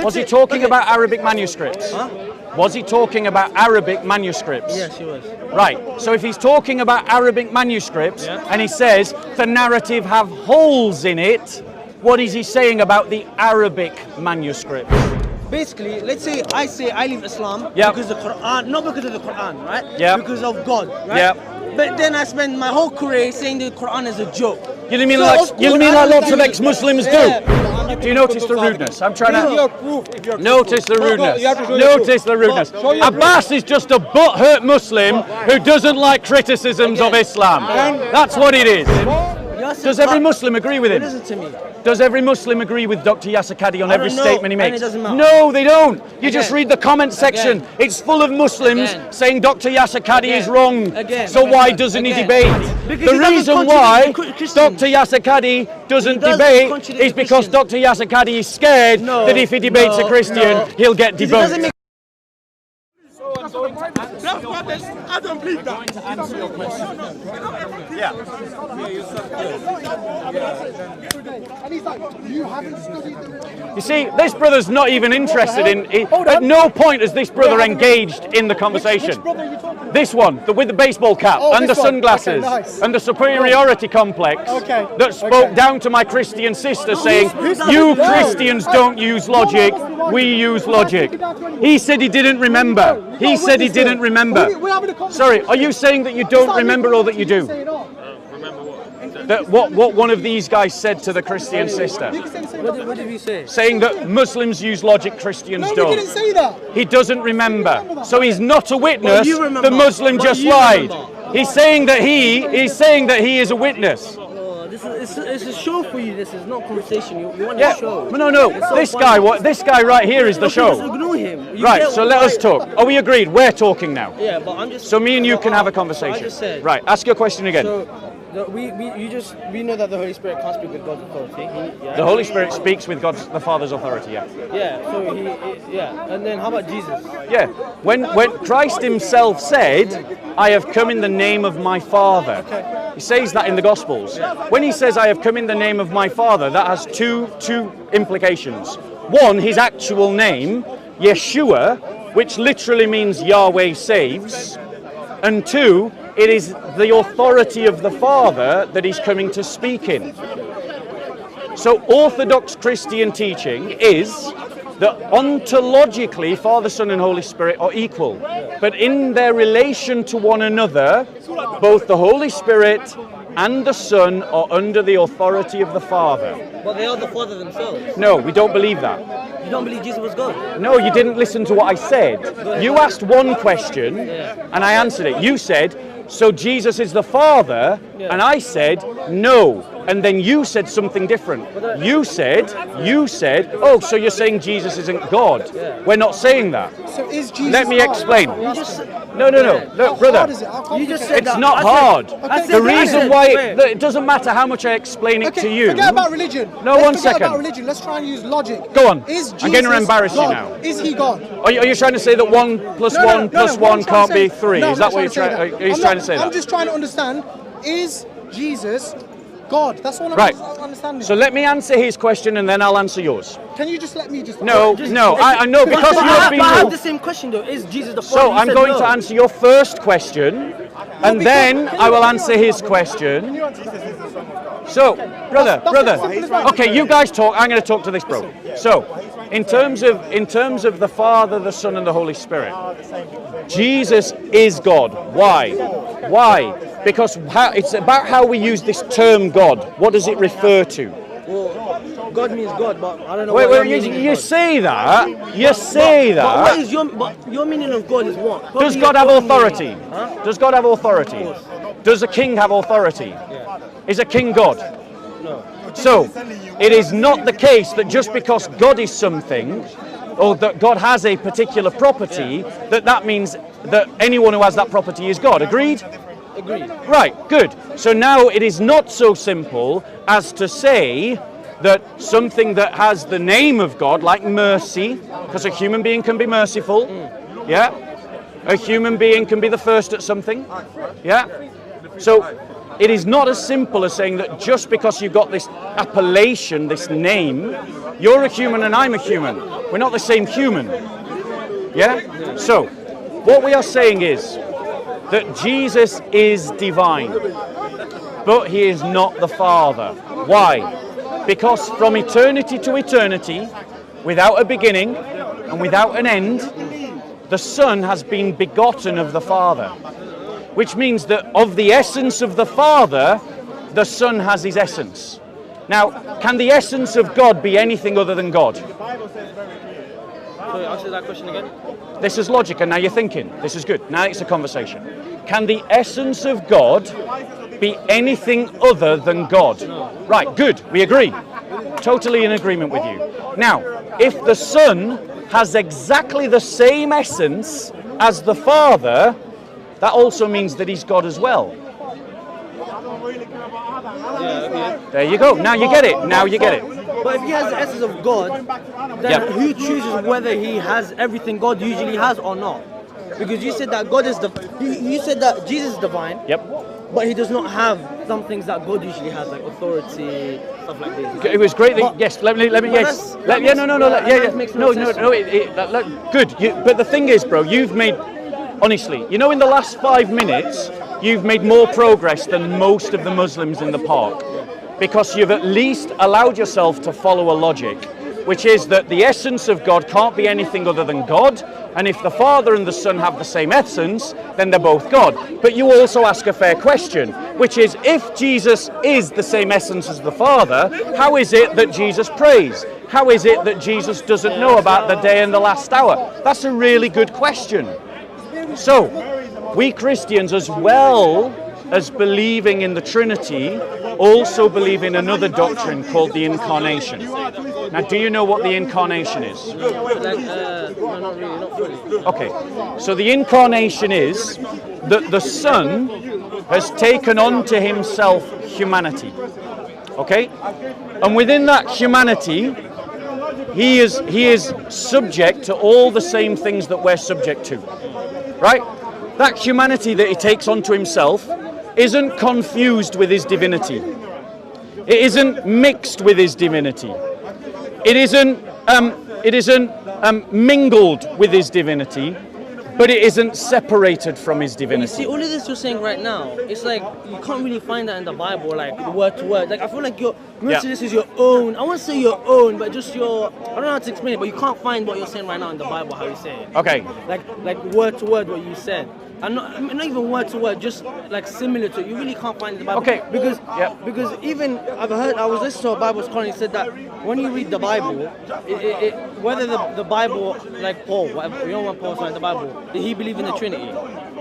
Was he talking about Arabic manuscripts? Huh? Was he talking about Arabic manuscripts? Yes, he was. Right. So if he's talking about Arabic manuscripts Yeah. and he says the narrative have holes in it, what is he saying about the Arabic manuscripts? Basically, let's say I leave Islam Yeah. because of the Quran, not because of the Quran, right? Yeah. Because of God, right? Yeah. But then I spend my whole career saying the Quran is a joke. You mean So, like of you course, mean I like lots of understand ex-Muslims Yeah. do? Do you notice the rudeness? I'm trying If to you're proof, if you're notice the rudeness. You have to show your Notice proof. the rudeness. Show your Abbas is just a butthurt Muslim who doesn't like criticisms of Islam. That's what it is. Does every Muslim agree with him? Listen to me. Does every Muslim agree with Dr. Yasser Qadhi on every don't know, statement he and makes? it doesn't matter. No, they don't. You just Again. read the comment section. Again. It's full of Muslims Again. saying Dr. Yasser Qadhi is Again. wrong. Again. So why doesn't he Again. debate? Because The he doesn't reason contradict why the Christians. Dr. Yasser Qadhi doesn't He doesn't debate contradict is the because Christians. Dr. Yasser Qadhi is scared No, that if he debates a no, Christian, no. he'll get It doesn't debunked. make I don't believe that. And he's like, you haven't studied the You see, this brother's not even interested in. At no point has this brother engaged in the conversation. Which brother are you talking about? This one, with the baseball cap Oh, and the this one. sunglasses Okay, nice. and the superiority complex Okay, that spoke okay. down to my Christian sister saying, who's- you no. Christians don't use logic, we use logic. He said he didn't remember. He said he didn't remember. We're having a conversation. Sorry, are you saying that you don't remember or that you do? That what one of these guys said to the Christian sister? What did we say? Saying that Muslims use logic, Christians No, we don't. didn't say that. He doesn't remember. So he's not a witness. But you remember. The Muslim But just you lied. remember. He's saying that he is a witness. Oh, it's a show for you. This is not conversation. You want Yeah. a show. No. It's so This funny. guy right here is the Okay, just show. ignore him. You Right. get So why- let us talk. Are we agreed? We're talking now. Yeah, but I'm just. So me and you can have a I conversation. just said. Right. Ask your question again. So, we know that the Holy Spirit can't speak with God's authority. Yeah. The Holy Spirit speaks with God's the Father's authority. Yeah. Yeah. So yeah. And then how about Jesus? Yeah. When Christ himself said, I have come in the name of my Father. He says that in the Gospels. When he says, I have come in the name of my Father, that has two implications. One, his actual name, Yeshua, which literally means Yahweh saves. And two, it is the authority of the Father that he's coming to speak in. So Orthodox Christian teaching is that ontologically Father, Son and Holy Spirit are equal. But in their relation to one another, both the Holy Spirit and the Son are under the authority of the Father. But they are the Father themselves. No, we don't believe that. You don't believe Jesus was God? No, you didn't listen to what I said. You asked one question and I answered it. You said, so Jesus is the Father, and I said, no. And then you said something different. You said, oh, so you're saying Jesus isn't God. We're not saying that. So is Jesus Let me God? explain. You just No, How brother. hard is it? How You complicated? just said It's that. not I said- hard. I said The that. reason why it doesn't matter how much I explain it Okay, to you. forget about religion. No, Let's one forget second. about religion. Let's try and use logic. Go on. Is Jesus I'm going to embarrass you God? now. Is he God? Are you trying to say that 1 plus 1 plus 1 can't be 3? Is that what you're trying? Are you trying to say that? I'm just trying to understand. Is Jesus God? That's all I'm Right. understanding. So let me answer his question and then I'll answer yours. Can you just let me just? No, I know because But you're I being have rude. the same question though. Is Jesus the Father? So You I'm said going no. to answer your first question and then I will answer his question. So, brother, okay, you guys talk. I'm going to talk to this bro. So, in terms of the Father, the Son, and the Holy Spirit, Jesus is God. Why? Because it's about how we use this term God. What does it refer to? Well, God means God, but I don't know. Wait, what your meaning you is God. say that. You say But what that. is your meaning of God is what? Probably Does God your have own authority? meaning. Huh? Does God have authority? Does a king have authority? Is a king God? No. So, it is not the case that just because God is something, or that God has a particular property, that means that anyone who has that property is God. Agreed? Agreed. Right, good. So now it is not so simple as to say that something that has the name of God, like mercy, because a human being can be merciful, yeah? A human being can be the first at something, yeah? So it is not as simple as saying that just because you've got this appellation, this name, you're a human and I'm a human. We're not the same human. Yeah? So, what we are saying is that Jesus is divine, but he is not the Father. Why? Because from eternity to eternity, without a beginning and without an end, the Son has been begotten of the Father. Which means that of the essence of the Father, the Son has his essence. Now, can the essence of God be anything other than God? Sorry, answer that question again. This is logic, and now you're thinking. This is good. Now it's a conversation. Can the essence of God be anything other than God? Right, good. We agree. Totally in agreement with you. Now, if the Son has exactly the same essence as the Father, that also means that he's God as well. Yeah, okay. There you go. Now you get it. Now you get it. But if he has the essence of God, then Yep. who chooses whether he has everything God usually has or not? Because you said that God is you said that Jesus is divine, Yep. but he does not have some things that God usually has, like authority, stuff like this. It was great that, But- yes, let me, but yes. that's- Let, yeah, no, no, no, that yeah, yeah. makes No, no no, sense. no, good. But the thing is, bro, you've made, honestly, you know, in the last 5 minutes, you've made more progress than most of the Muslims in the park. Because you've at least allowed yourself to follow a logic, which is that the essence of God can't be anything other than God, and if the Father and the Son have the same essence, then they're both God. But you also ask a fair question, which is, if Jesus is the same essence as the Father, how is it that Jesus prays? How is it that Jesus doesn't know about the day and the last hour? That's a really good question. So, we Christians, as well as believing in the Trinity, also believe in another doctrine called the Incarnation. Now, do you know what the Incarnation is? Like, no, not really, not fully. Okay, so the Incarnation is that the Son has taken on to himself humanity. Okay? And within that humanity, he is subject to all the same things that we're subject to. Right? That humanity that he takes onto himself isn't confused with his divinity. It isn't mixed with his divinity. It isn't mingled with his divinity, but it isn't separated from his You divinity. see, all of this you're saying right now, it's like you can't really find that in the Bible, like word to word. Like I feel like most of this is your own. I won't say your own, but just your. I don't know how to explain it, but you can't find what you're saying right now in the Bible. How you say it? Okay, Like word to word what you said. And not even word to word, just like similar to it. You really can't find it in the Bible. Okay. Because even I was listening to a Bible scholar, and he said that when you read the Bible, whether the Bible, like Paul, whatever, you know what Paul said in the Bible, did he believe in the Trinity?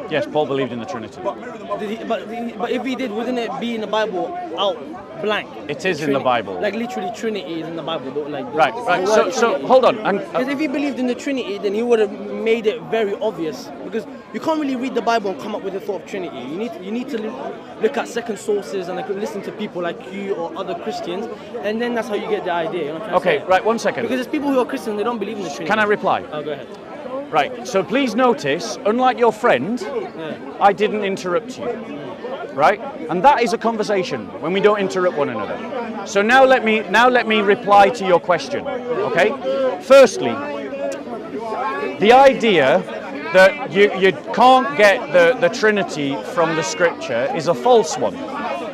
yes, Paul believed in the Trinity. But if he did, wouldn't it be in the Bible out blank? It is in the Bible. Like literally Trinity is in the Bible. Like Right. the So word so Trinity. hold on. Because if he believed in the Trinity, then he would have made it very obvious. Because you can't really read the Bible and come up with the thought of Trinity. You need to look at second sources and like listen to people like you or other Christians, and then that's how you get the idea. You know what I'm trying to Okay, say? right. 1 second. Because there's people who are Christian, they don't believe in the Trinity. Can I reply? Oh, go ahead. Right. So please notice, unlike your friend, I didn't interrupt you. Right? And that is a conversation when we don't interrupt one another. So now let me reply to your question. Okay? Firstly, the idea that you can't get the Trinity from the Scripture is a false one.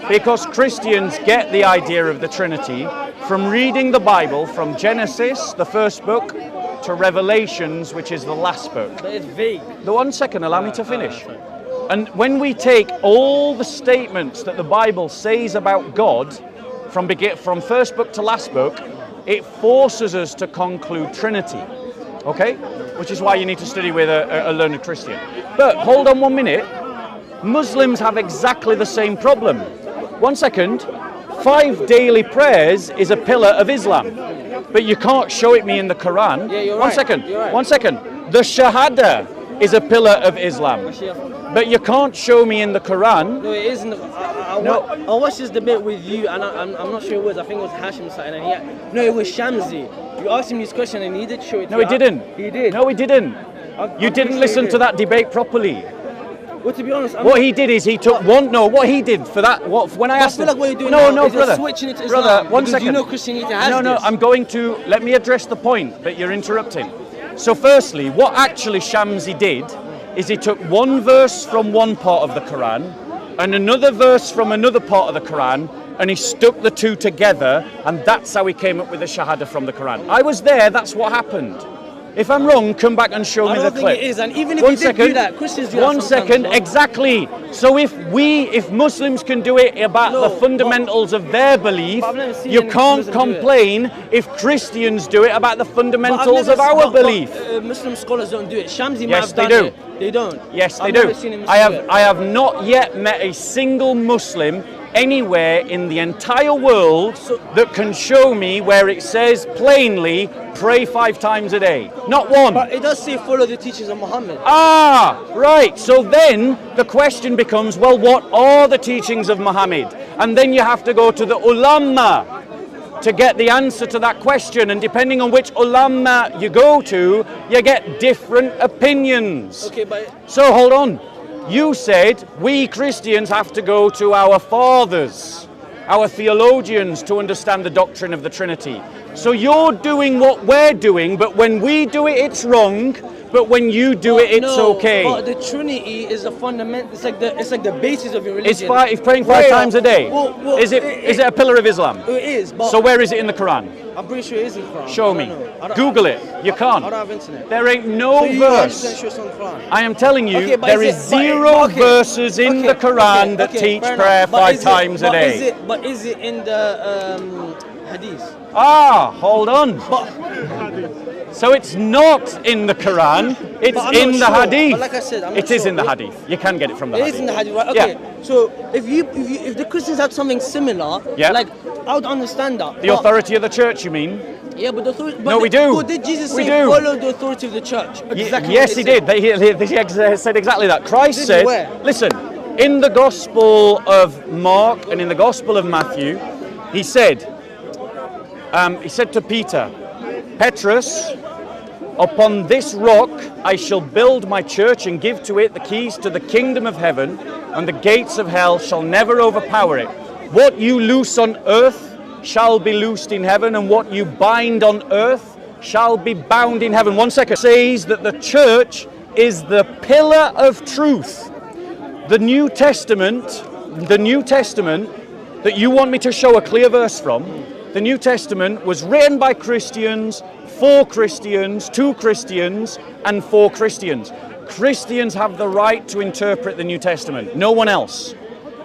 Because Christians get the idea of the Trinity from reading the Bible from Genesis, the first book, to Revelations, which is the last book. But it's vague. The 1 second, allow me to finish. And when we take all the statements that the Bible says about God, from first book to last book, it forces us to conclude Trinity. Okay? Which is why you need to study with a learned Christian. But hold on 1 minute. Muslims have exactly the same problem. 1 second. 5 daily prayers is a pillar of Islam. But you can't show it me in the Quran. Yeah, you're One right. second. You're right. 1 second. The Shahada is a pillar of Islam. But you can't show me in the Quran. No, it isn't. No. I watched this debate with you, and I'm not sure it was. I think it was Hashim something. And no, it was Shamsi. You asked him this question, and he did show it. No, to he you. didn't. He did. No, he didn't. I'm You pretty didn't sure listen he to did. that debate properly. Well, to be honest, What he did is he took one. No, what he did for that. What when I I asked feel him. like what you're doing no, now no, is you're brother. switching it to brother, Islam, one because second. you know Christianity has No, this. I'm going to let me address the point that you're interrupting. So, firstly, what actually Shamsi did is he took one verse from one part of the Quran and another verse from another part of the Quran, and he stuck the two together, and that's how he came up with the Shahada from the Quran. I was there. That's what happened. If I'm wrong, come back and show I me the don't think clip. it is, and even if One you did second. do that, Christians do that One sometimes, second, no? exactly. So if Muslims can do it about No, the fundamentals of their belief, but I've never seen you any can't Muslim do it. complain if Christians do it about the But I've fundamentals never of our but belief. Muslim scholars don't do it. Shamsi might Yes, have they done do. it. They don't. Yes, they I've do. never seen him I do have it. I have not yet met a single Muslim anywhere in the entire world that can show me where it says plainly pray 5 times a day. Not one. But it does say follow the teachings of Muhammad. Ah, right. So then the question becomes, well, what are the teachings of Muhammad? And then you have to go to the ulama to get the answer to that question. And depending on which ulama you go to, you get different opinions. Okay, but So hold on. You said we Christians have to go to our fathers, our theologians, to understand the doctrine of the Trinity. So you're doing what we're doing, but when we do it, it's wrong. But when you do it, it's no, okay. But the Trinity is a fundamental. It's like the basis of your religion. It's praying 5 times a day. Well, is it a pillar of Islam? It is. But So where is it in the Quran? I'm pretty sure it is in the Quran. Show I me. don't know. Google it. You can't. I don't have internet. There ain't no So you are verse. 100% sure it's on the Quran. I am telling you, Okay, but there is is it- but- zero but okay, verses in okay, the Quran okay, that okay, teach fair prayer enough. But 5 is it- times a but day. But is it in the Hadith? Ah, hold on. But So it's not in the Quran, it's But I'm in not the sure. Hadith. But like I said, I'm not It is sure. in the Hadith. You can get it from the it Hadith. is in the Hadith, right? Okay. Yeah. So if the Christians had something similar, Yeah. like I would understand that. The But- authority of the church, you mean? Yeah, but the authority. But No, we do. But did Jesus We say do. follow the authority of the church? Exactly. Yes, what he said. did. He said exactly that. Christ Did he? said, Where? listen, in the Gospel of Mark and in the Gospel of Matthew, he said to Peter, Petrus, upon this rock I shall build my church and give to it the keys to the kingdom of heaven, and the gates of hell shall never overpower it. What you loose on earth shall be loosed in heaven, and what you bind on earth shall be bound in heaven. 1 second. It says that the church is the pillar of truth. The New Testament that you want me to show a clear verse from, the New Testament was written by Christians, for Christians, to Christians, and for Christians. Christians have the right to interpret the New Testament, no one else.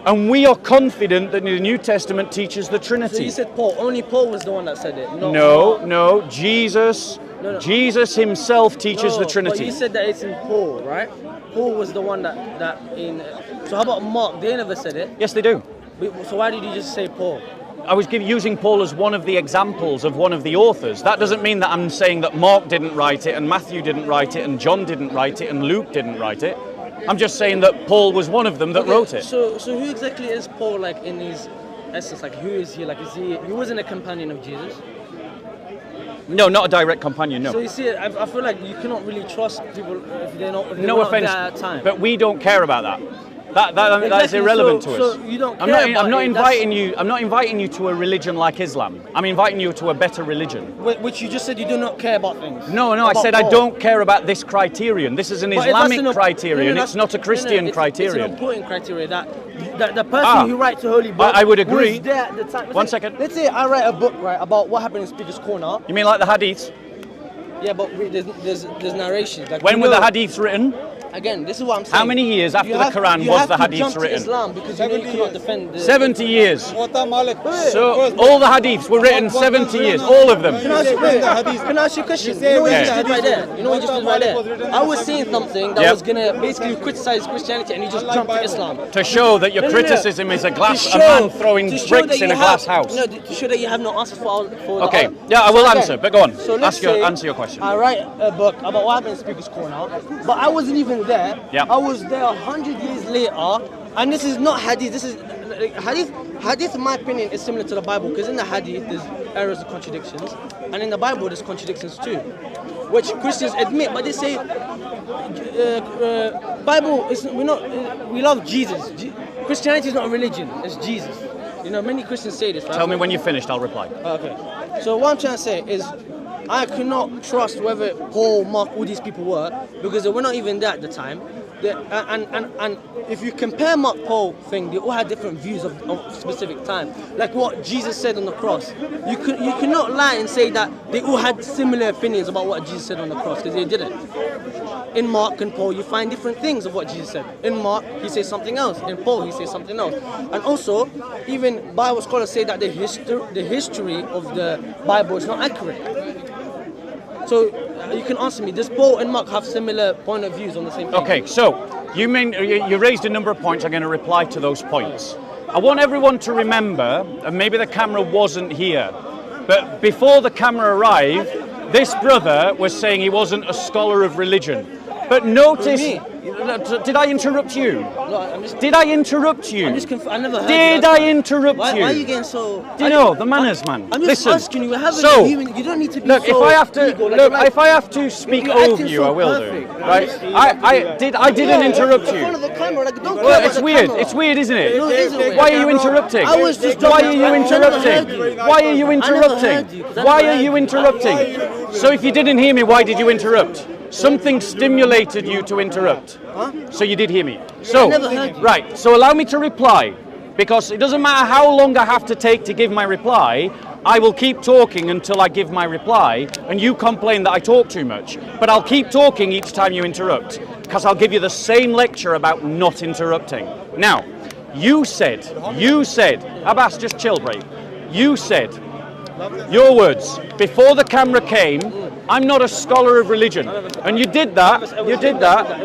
And we are confident that the New Testament teaches the So Trinity. you said Paul. Only Paul was the one that said it. No, Jesus. No. Jesus himself teaches No, the But Trinity. you said that it's in Paul, right? Paul was the one that in. So how about Mark? They never said it. Yes, they do. So why did you just say Paul? I was using Paul as one of the examples of one of the authors. That doesn't mean that I'm saying that Mark didn't write it, and Matthew didn't write it, and John didn't write it, and Luke didn't write it. I'm just saying that Paul was one of them that Okay, wrote it. So who exactly is Paul, like in his essence? Like who is he? Like he wasn't a companion of Jesus? No, not a direct companion, no. So you see, I feel like you cannot really trust people if they're not. If they No were not offense, there at time. but we don't care about that. That's Exactly, irrelevant so- to us. so you don't I'm care not. about I'm not it, inviting you. I'm not inviting you to a religion like Islam. I'm inviting you to a better religion. Which you just said you do not care about things. No, I About said I Paul. don't care about this criterion. This is an But if that's Islamic criterion. no, It's not a Christian it's criterion. It's an important criteria that the person Ah. who writes a holy book. I would agree. Was there at the time. One second. Let's say I write a book, right, about what happened in Speaker's Corner. You mean like the Hadiths? Yeah, but there's narrations. Like, When you were the know- Hadiths written? Again, this is what I'm saying. How many years after You the have- Quran you was have the to Hadiths jump to written? Islam because you know you cannot defend the 70 years. So So all the Hadiths were written 70 years, all of them. Can I ask you, can I ask you a question? You know what you Yeah. just did right there? You know what you just did right there? I was saying something that Yep. was gonna basically criticize Christianity, and you just jumped to Islam. To show that your No, no, no. criticism is a glass, To a man show- throwing to show bricks that in you a glass have- house. No, to show that you have no answers for the Okay, other. yeah, I will again, answer, but go on. So let's Answer your question. I write a book about what happened in Speaker's Corner, but I wasn't even there. Yeah. I was there 100 years later, and this is not hadith. This is hadith. Hadith, in my opinion, is similar to the Bible because in the hadith there's errors and contradictions, and in the Bible there's contradictions too, which Christians admit, but they say Bible is we're not. We love Jesus. Christianity is not a religion. It's Jesus. You know, many Christians say this. Right? Tell me when you're finished, I'll reply. Okay. So what I'm trying to say is, I cannot trust whether Paul, Mark, all these people were, because they were not even there at the time. And if you compare Mark, Paul thing, they all had different views of specific time. Like what Jesus said on the cross. You cannot lie and say that they all had similar opinions about what Jesus said on the cross, because they didn't. In Mark and Paul, you find different things of what Jesus said. In Mark, he says something else. In Paul, he says something else. And also, even Bible scholars say that the history of the Bible is not accurate. So you can answer me. Does Paul and Mark have similar point of views on the same thing? Okay, so you raised a number of points. I'm going to reply to those points. I want everyone to remember, and maybe the camera wasn't here, but before the camera arrived, this brother was saying he wasn't a scholar of religion. But notice, did I interrupt you? No, Did I interrupt you? I never heard Did that. I interrupt you? Why are you getting so? Do you know the manners, man? I'm just Listen. asking you. We're having So, a human. You don't need to be look, so if I have to, ego, look, like, if I have to speak you're over acting you, so I will perfect. do. Right? I didn't interrupt In front you. of the camera, like, don't care Well, about it's the weird. camera. It's weird, isn't it? No, it isn't weird. Why are you interrupting? I was just Why joking. are you I never heard interrupting? you. Why are you I never interrupting? heard you, 'cause I Why never are you heard you. interrupting? So if you didn't hear me, why did you interrupt? Something stimulated you to interrupt. So you did hear me. So, never heard you. right. So allow me to reply, because it doesn't matter how long I have to take to give my reply. I will keep talking until I give my reply, and you complain that I talk too much. But I'll keep talking each time you interrupt, because I'll give you the same lecture about not interrupting. Now, you said, Abbas, just chill, break. You said, your words, before the camera came, I'm not a scholar of religion. And you did that,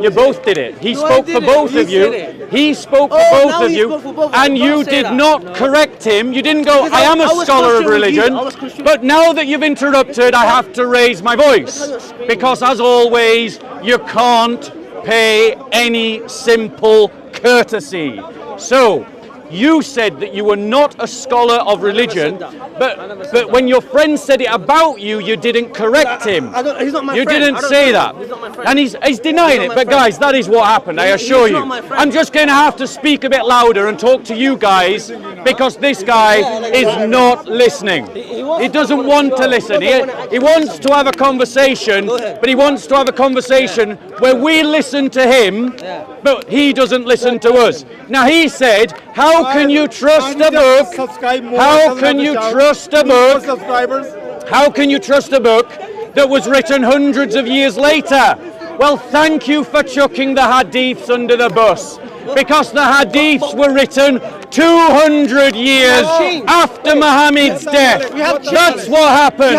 you both did it. He No, I spoke for didn't. both He of you. said it. He spoke for Oh, both now of he you, spoke for both of and us. you Don't say did that. not No. correct him. You didn't go, Because I am a I was scholar of questioning you. religion, I was questioning- but now that you've interrupted, I have to raise my voice. Because as always, you can't pay any simple courtesy. So, you said that you were not a scholar of religion, but when your friend said it about you, you didn't correct him. He's not my You friend. didn't I don't say know that. him. He's not my friend. And he's denying He's it. not my But friend. guys, that is what happened, I assure He's you. not my friend. I'm just going to have to speak a bit louder and talk to you guys, because this guy is not listening. He doesn't want to listen. He wants to have a conversation, but he wants to have a conversation where we listen to him, but he doesn't listen to us. Now he said, how can you trust a book? How can you trust a book? How can you trust a book that was written hundreds of years later? Well, thank you for chucking the hadiths under the bus, because the hadiths were written 200 years after Muhammad's death. That's what happened.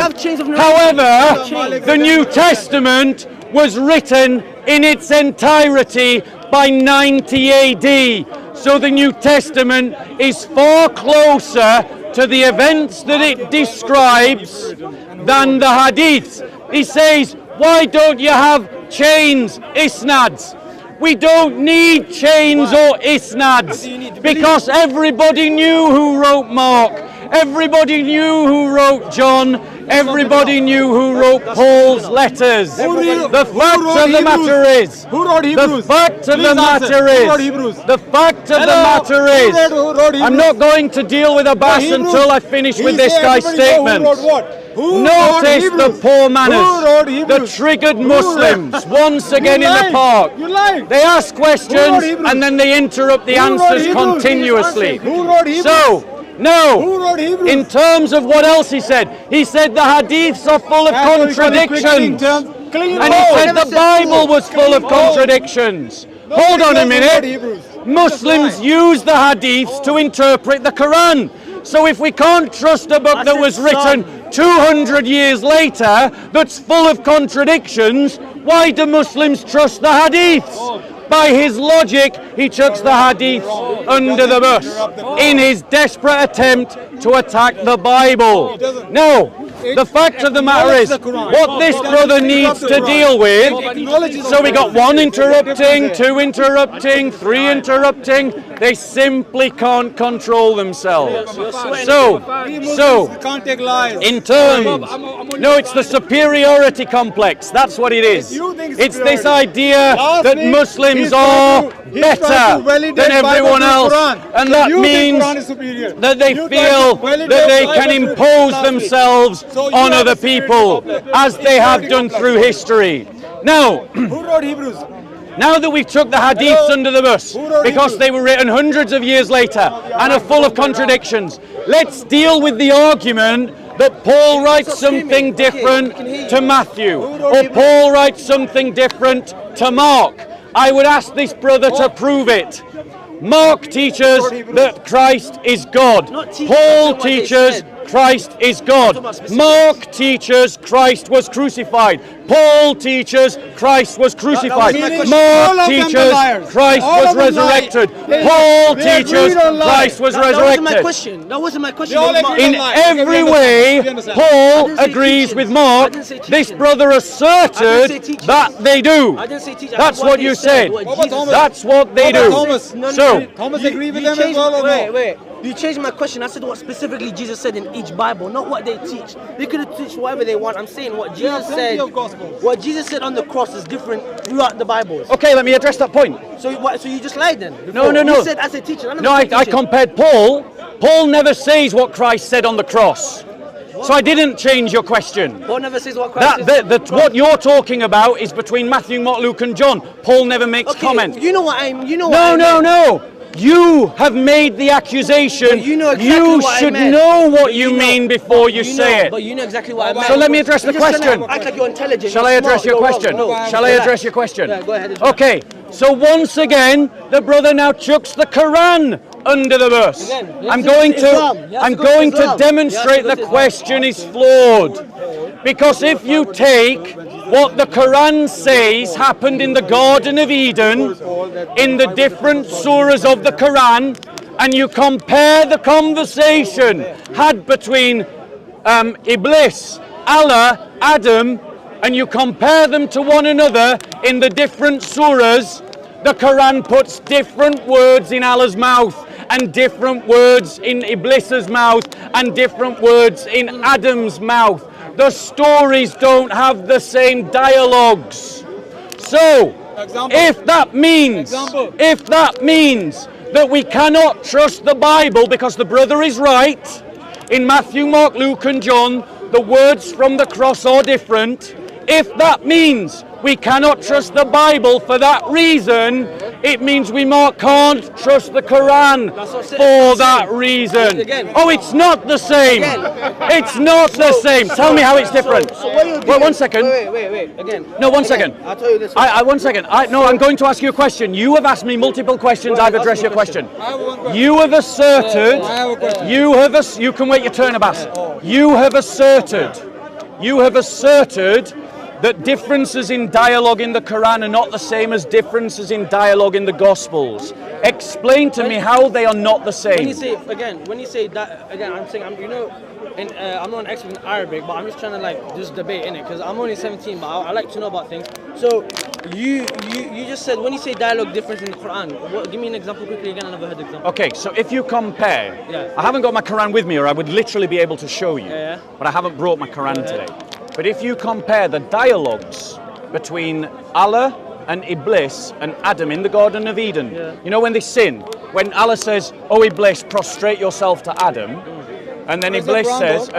However, the New Testament was written in its entirety by 90 AD. So the New Testament is far closer to the events that it describes than the hadiths. He says, why don't you have chains, isnads? We don't need chains or isnads, because everybody knew who wrote Mark, everybody knew who wrote John, everybody knew who wrote Paul's letters. The fact of the matter is, the fact of the matter is, the fact of the matter is, I'm not going to deal with Abbas until I finish with this guy's statement. Notice the poor manners, the triggered Muslims once again in the park. They ask questions and then they interrupt the answers continuously. So, no, in terms of what else he said the hadiths are full of contradictions. And he said the Bible was full of contradictions. Hold on a minute. Muslims use the hadiths to interpret the Quran. So if we can't trust a book that was written 200 years later that's full of contradictions, why do Muslims trust the hadiths? By his logic, he chucks the hadiths under the bus in his desperate attempt to attack the Bible. No, The fact of the matter is, what this brother needs to deal with, so we got 1 interrupting, 2 interrupting, 3 interrupting, they simply can't control themselves. So, in terms, no, it's the superiority complex, that's what it is. It's this idea that Muslims are better than everyone else, and that means that they feel that they can impose themselves on other people, as they have done through history. Now, Who wrote Hebrews? now that we've took the hadiths under the bus, because they were written hundreds of years later and are full of contradictions, let's deal with the argument that Paul writes something different to Matthew, or Paul writes something different to Mark. I would ask this brother to prove it. Mark teaches that Christ is God. Paul teaches Christ is God. Mark teaches Christ was crucified. Paul teaches Christ was crucified. Mark teaches Christ was resurrected. Paul teaches Christ was resurrected. That wasn't my question. In every way, Paul agrees with Mark. This brother asserted that they do. That's what you said. That's what they do. So, Thomas agreed with them as well or no? Wait. You changed my question. I said what specifically Jesus said in each Bible, not what they teach. They could have teach whatever they want. I'm saying what Jesus said. What Jesus said on the cross is different throughout the Bibles. okay, let me address that point. So you just lied then? No. You said as a teacher. No, I compared Paul. Paul never says what Christ said on the cross. So I didn't change your question. Paul never says what Christ says. What you're talking about is between Matthew, Mark, Luke, and John. Paul never makes comment. You know what I'm. No. You have made the accusation. But you know exactly you what I should meant. know what you mean before you say it. But you know exactly what I meant. So let me address the question. Act like you're intelligent. Shall I address your question? Shall I address your question? Yeah, go ahead. Okay, so once again, the brother now chucks the Quran under the bus. I'm going to demonstrate the question is flawed. Because if you take what the Quran says happened in the Garden of Eden, in the different surahs of the Quran, and you compare the conversation had between Iblis, Allah, Adam, and you compare them to one another in the different surahs, the Quran puts different words in Allah's mouth, and different words in Iblis's mouth, and different words in Adam's mouth. The stories don't have the same dialogues. So, if that means that we cannot trust the Bible because the brother is right, in Matthew, Mark, Luke, and John, the words from the cross are different. If that means we cannot trust the Bible for that reason, it means we can't trust the Quran for that reason. Oh, it's not the same. It's not the same. Tell me how it's different. Well, 1 second. Wait. Again. No, 1 second. I'll tell you this. 1 second. I'm going to ask you a question. You have asked me multiple questions. I've addressed your question. You have asserted. You can wait your turn, Abbas. You have asserted that differences in dialogue in the Quran are not the same as differences in dialogue in the Gospels. Explain to me how they are not the same. When you say that, again, I'm saying, I'm not an expert in Arabic, but I'm just trying to just debate in it because I'm only 17, but I like to know about things. So you just said when you say dialogue difference in the Quran, give me an example quickly again. I never heard the example. Okay, so if you compare, I haven't got my Quran with me, or I would literally be able to show you, but I haven't brought my Quran today. But if you compare the dialogues between Allah and Iblis and Adam in the Garden of Eden, you know when they sin, when Allah says, "Oh Iblis, prostrate yourself to Adam," and then Iblis says,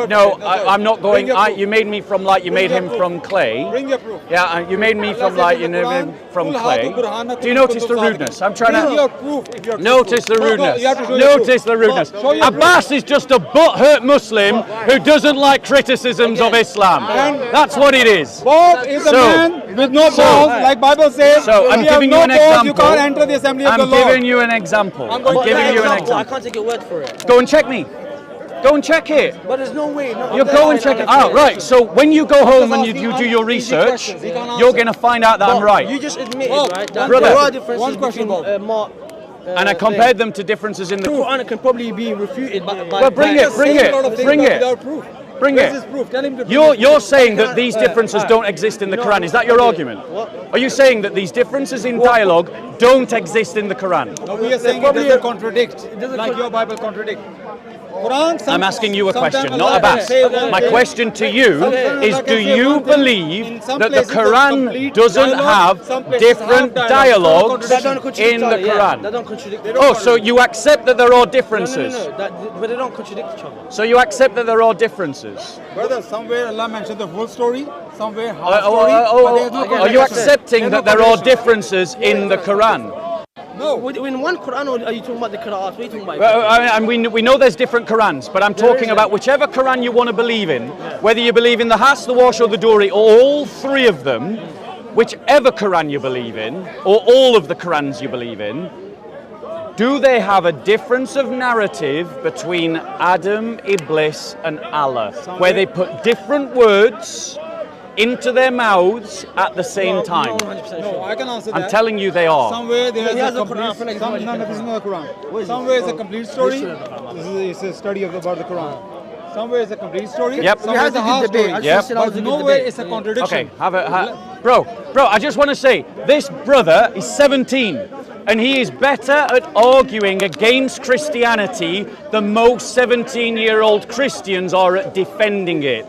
"No, I'm not going. You made me from light. You made him from clay. Bring your proof. Yeah, you made me from light. You made him from clay. Do you notice the rudeness? I'm trying to notice the rudeness. Notice the rudeness. Abbas is just a butthurt Muslim who doesn't like criticisms of Islam. That's what it is. Bob is a man with no balls, like Bible says. So I'm giving you an example. You can't enter the assembly of the Lord. I'm giving you an example. I can't take your word for it. Go and check me. Go and check it. But there's no way. You go and check it out. Right. So when you go home and you do your research, you're going to find out that I'm right. You just admitted, right, that Brother, there are differences between Mark and I compared them to differences in the Quran can probably be refuted by. Well, bring it. Bring it. Where's his proof? Tell him to bring his You're proof. saying that these differences don't exist in the Quran. Is that your argument? Are you saying that these differences in dialogue don't exist in the Quran? No, we are saying it doesn't contradict, like your Bible contradict. Quran, I'm asking you a question, sometimes not Allah Abbas. can say one My thing. question to you Sometimes is, Allah do can say you one thing. believe In some that the places there's Quran complete doesn't dialogue, some have places different have dialogue. dialogues That don't contradict in the each other, yeah. Quran? That don't contradict. Oh, so you accept that there are No, differences? but they don't contradict each other. So you accept that there are differences? Brother, somewhere Allah mentioned the whole story, somewhere half Oh, story, but there's no are you contradiction. accepting There's that no there are contradiction. differences in the Quran? No. In one Quran, or are you talking about the Qira'at? What are you talking about? And we know there's different Qurans, but I'm talking about whichever Quran you want to believe in, whether you believe in the Hafs, the Warsh or the Duri, or all three of them, whichever Quran you believe in, or all of the Qurans you believe in, do they have a difference of narrative between Adam, Iblis and Allah, where they put different words into their mouths at the same time? No, I can answer that. I'm telling you they are. Somewhere there is He has a a Quran, I feel like complete. it's No, much this is not the Quran. What is it? Somewhere it's a complete story. Literally. This is it's a study about the Quran. Somewhere it's a complete story. Yep. Somewhere We it's had a a half good debate. story. I just Yep. said that was But a good nowhere debate. it's a contradiction. Okay, bro, I just want to say, this brother is 17 and he is better at arguing against Christianity than most 17-year-old Christians are at defending it.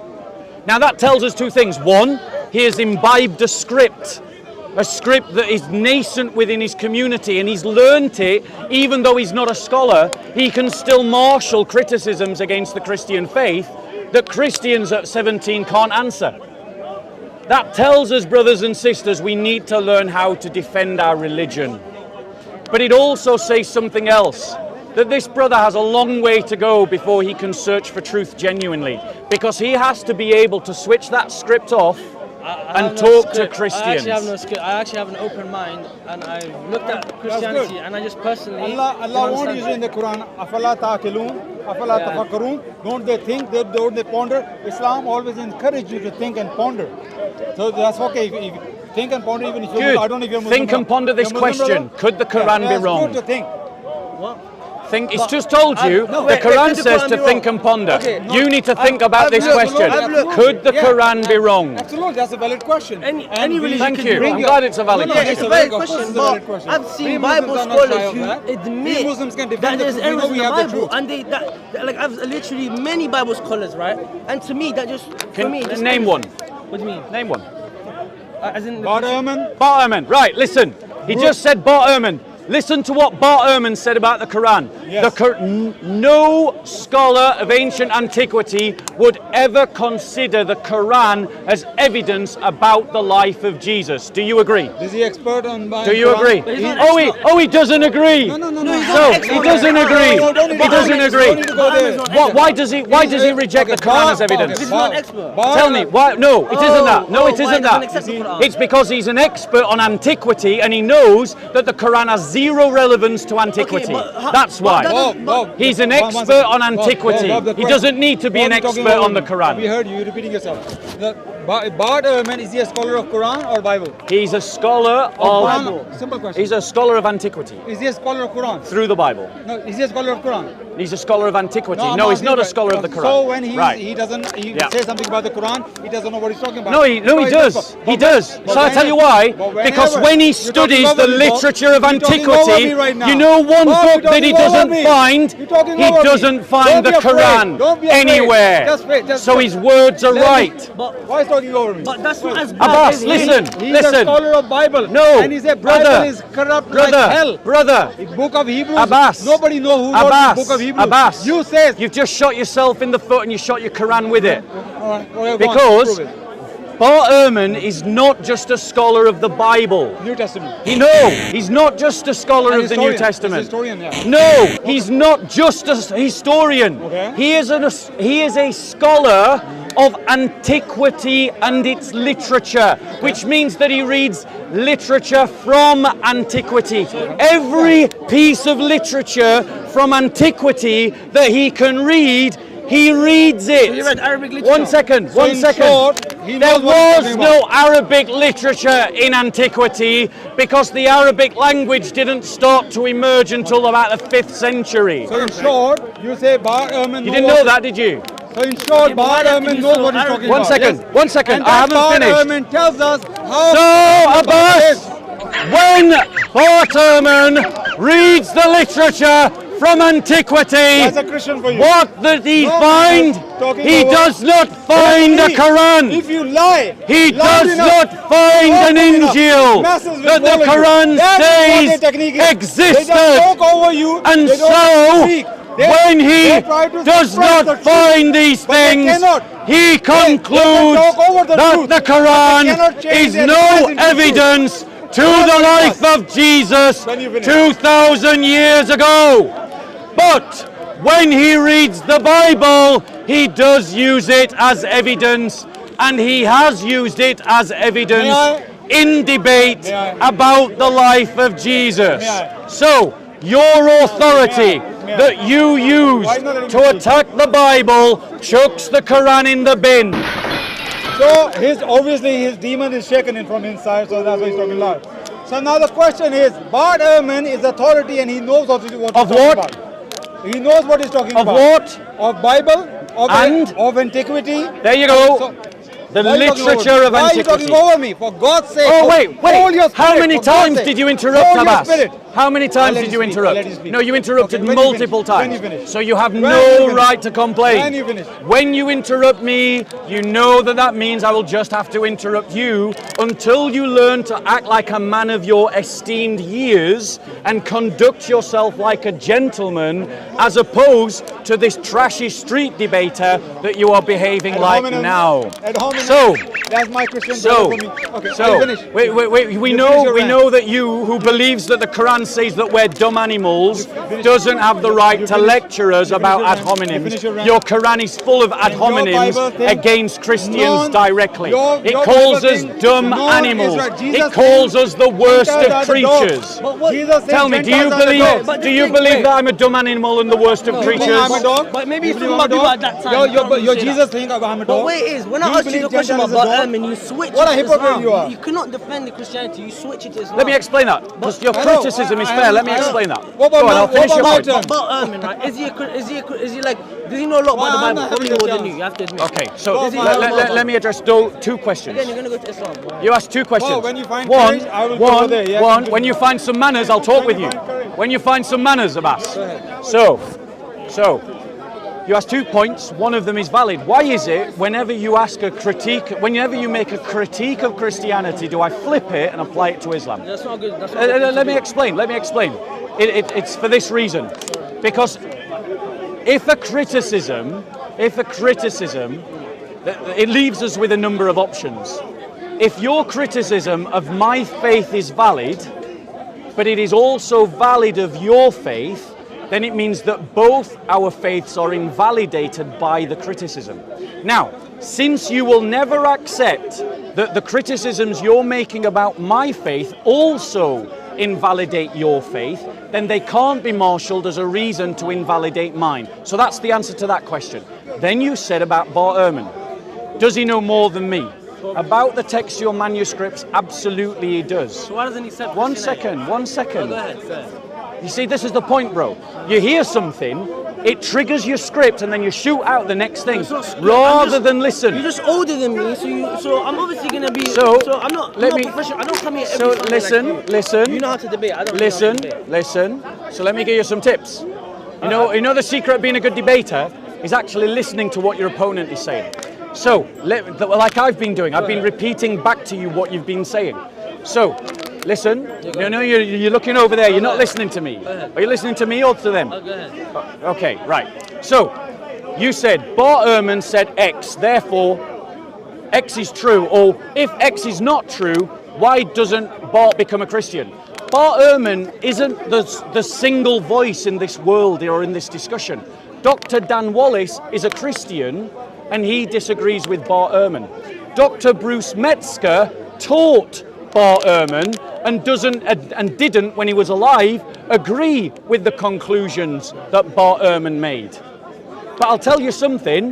Now that tells us two things. One, he has imbibed a script that is nascent within his community, and he's learnt it. Even though he's not a scholar, he can still marshal criticisms against the Christian faith that Christians at 17 can't answer. That tells us, brothers and sisters, we need to learn how to defend our religion. But it also says something else, that this brother has a long way to go before he can search for truth genuinely, because he has to be able to switch that script off and talk to Christians. I actually have an open mind, and I've looked at Christianity, and I just personally. Allah warned you in the Quran, Afala ta'qilun, Afala tafakkarun. Don't they think, don't they ponder? Islam always encourages you to think and ponder. So that's okay. If you think and ponder, even if you're Good. Muslim, I don't know if you're Muslim. Think and ponder this You're Muslim, question. brother? Could the Quran be it's wrong? good to think. What? It's just told you, no, the wait, Quran could the says Quran to be think wrong? and ponder. Okay, You need to think about this question. Could the Quran be wrong? Absolutely, that's a valid question. Any religion Thank can you. be I'm wrong. glad it's a valid No, Yeah, question. it's a Of valid course question, it's a valid but question. I've We seen Muslims Bible are not shy scholars of who that. admit We Muslims can that defend the there's truth. We know errors we in the have the Bible, truth. and like I've literally many Bible scholars, right? And to me, that just for me, just Name one. What do you mean? Name one. As in Ba'ad Ehrman, Bart Ehrman. Right, listen. He just said Bart Ehrman. Listen to what Bart Ehrman said about the Quran. Yes. No scholar of ancient antiquity would ever consider the Quran as evidence about the life of Jesus. Do you agree? is he expert on Do you agree? But he's not Oh, expert. he doesn't agree. No, he's No, not he expert. doesn't agree. No, don't He need to doesn't go there. agree. Don't need to go there. Muhammad Why does he reject the Quran as evidence? He's not an expert. Tell me, why? No, it isn't that. No, it why isn't doesn't that. accept the Quran? It's because he's an expert on antiquity and he knows that the Quran has zero relevance to antiquity. but That's but why. that doesn't- He's an Bob, expert on antiquity. the He question. doesn't need to be Bob, an you're talking expert over on the me. Quran. We heard you repeating yourself. Ba'ad Ehrman, is he a scholar of Quran or Bible? He's a scholar Bible. of. Simple question. He's a scholar of antiquity Is he a scholar of Quran? through the Bible. No, is he a scholar of Quran? He's a scholar of antiquity. I'm No, he's asking not a you, scholar of the Quran. So when Right. he Yeah. says something about the Quran, he doesn't know what he's talking about. No, he does. He does. So I tell you why. Because when he studies the literature of antiquity, you know one book that he doesn't find. He doesn't find the Quran anywhere. So his words are right. Why is he talking over me? But that's not as bad. Abbas, as he- listen, He's a listen. scholar of Bible. No, and he said brother, Bible is corrupt like hell. brother. The book of Hebrews. Abbas. Nobody knows who wrote Abbas, the book of Hebrews. Abbas, You said. you've just shot yourself in the foot and you shot your Quran with it. All right, go on, Because prove it. Bart Ehrman is not just a scholar of the Bible. New Testament. He's not just a scholar of the New Historian. Testament. He's a historian, yeah. No, he's not just a historian. Okay. He is a scholar of antiquity and its literature, which means that he reads literature from antiquity. Every piece of literature from antiquity that he can read, he reads it. you read Arabic literature? One second, So one in second. short, he There knows what he's was talking no about. Arabic literature in antiquity because the Arabic language didn't start to emerge until about the 5th century. So in short, you say Bar Ehrman. You didn't know that, did you? So in short, but why Bar have to Ehrman be knows so what he's arrogant? talking about. One second, And I haven't Bar finished. Ehrman tells us how. So, Abbas, when Bart Ehrman reads the literature from antiquity, That's a Christian for you. what did he No, find? talking He about- does not find a If Quran. you lie, He loud does enough, not find an often enough, Injil masses will that the follow you. Quran That is what says their technique is. They existed. just talk over you. And they don't so, speak. They- when they he try to does suppress not the truth, find these but they things, cannot. he concludes talk over the that truth, the but they Quran cannot change is their no lies into evidence to Well, the let me life of Jesus When you finish. 2,000 years ago. But when he reads the Bible, he does use it as evidence, and he has used it as evidence May in debate May I? about the life of Jesus. May I? So, your authority May I? that you use Why not let me to speak? attack the Bible chucks the Quran in the bin. So obviously his demon is shaken in from inside, so that's why he's talking loud. So now the question is, Bart Ehrman is authority and he knows what he's Of talking what? about. He knows what he's talking Of about. what? Of Bible, And? of antiquity. There you go. So- The Why are you talking literature over of me? Why are you talking antiquity. over me? For God's sake. Oh, hold wait. your How spirit, many for God's times sake. did you interrupt, Hold your Abbas? spirit. How many I'll times let did you you speak, I'll let interrupt? you speak. No, you interrupted Okay, when you multiple finish, when times. you finish. So you have When no you finish. right to complain. When you finish. When you interrupt me, you know that means I will just have to interrupt you until you learn to act like a man of your esteemed years and conduct yourself like a gentleman as opposed to this trashy street debater that you are behaving Ad like hominem. now. Ad hominem. So, That's my Christian So, brother for me. Okay, so finish. wait, we You know finish your we rant. know that you, who believes that the Quran says that we're dumb animals, doesn't have the right to finish- lecture us you about finish ad your rant. You hominems. finish your rant. Your Quran is full of ad And your hominems Bible thing, against Christians none- directly. your It Bible calls us thing, dumb none is animals. right. Jesus It calls said us the worst Gentiles of are the dogs. creatures. But what- Jesus said Tell me, do you Gentiles are the believe? dogs. But Do the you thing- believe wait. that I'm a dumb animal and the worst of You think creatures? I'm a dog? But maybe You it's believe talking I'm a about dog? people at that time. You can't really Your say that. Jesus think I'm a dog? But wait, is when Do I you asked you believe the question Gentiles about is a dog? Ehrman, you switch What a it to hypocrite Islam. you are. You cannot defend the Christianity. You switch it to Islam. Let me explain that. Because your I know, criticism is I- fair. Let me I know. explain that. What about Go on, my- I'll finish what your about point. my turn? But Ehrman, right? Is he like? Does he know a lot Why about the I'm Bible? not Probably having more the than you. chance? You have to admit. Okay, so Is he- let me address two questions. Again, you're gonna go to Islam. Right? You asked two questions. Well, when you find one, courage, I will go over there, yeah? one. When you find some manners, I'll talk with you. find courage. When you find some manners, Abbas. So, you asked 2 points. One of them is valid. Why is it whenever you make a critique of Christianity, do I flip it and apply it to Islam? That's not good. That's not good. Let me explain. It's for this reason, because if a criticism, it leaves us with a number of options. If your criticism of my faith is valid, but it is also valid of your faith, then it means that both our faiths are invalidated by the criticism. Now, since you will never accept that the criticisms you're making about my faith also invalidate your faith, then they can't be marshalled as a reason to invalidate mine. So that's the answer to that question. Then you said about Bart Ehrman. Does he know more than me? About the textual manuscripts, absolutely he does. So why doesn't he accept One Christianity? second. Go ahead, sir. You see, this is the point, bro. You hear something, it triggers your script, and then you shoot out the next thing, It's not script, rather than listen. You're just older than me, so I'm obviously gonna be. So, I'm not let me- professional. I don't come here every So Sunday listen, like you. listen. You know how to debate. I don't know how to debate. Listen. So let me give you some tips. You know the secret of being a good debater is actually listening to what your opponent is saying. So, like I've been doing, I've been repeating back to you what you've been saying. So, listen. You know, you're looking over there. You're not listening to me. Are you listening to me or to them? Go ahead. Okay, right. So, you said Bart Ehrman said X, therefore X is true. Or if X is not true, why doesn't Bart become a Christian? Bart Ehrman isn't the single voice in this world or in this discussion. Dr. Dan Wallace is a Christian and he disagrees with Bart Ehrman. Dr. Bruce Metzger taught Bart Ehrman and didn't, when he was alive, agree with the conclusions that Bart Ehrman made. But I'll tell you something.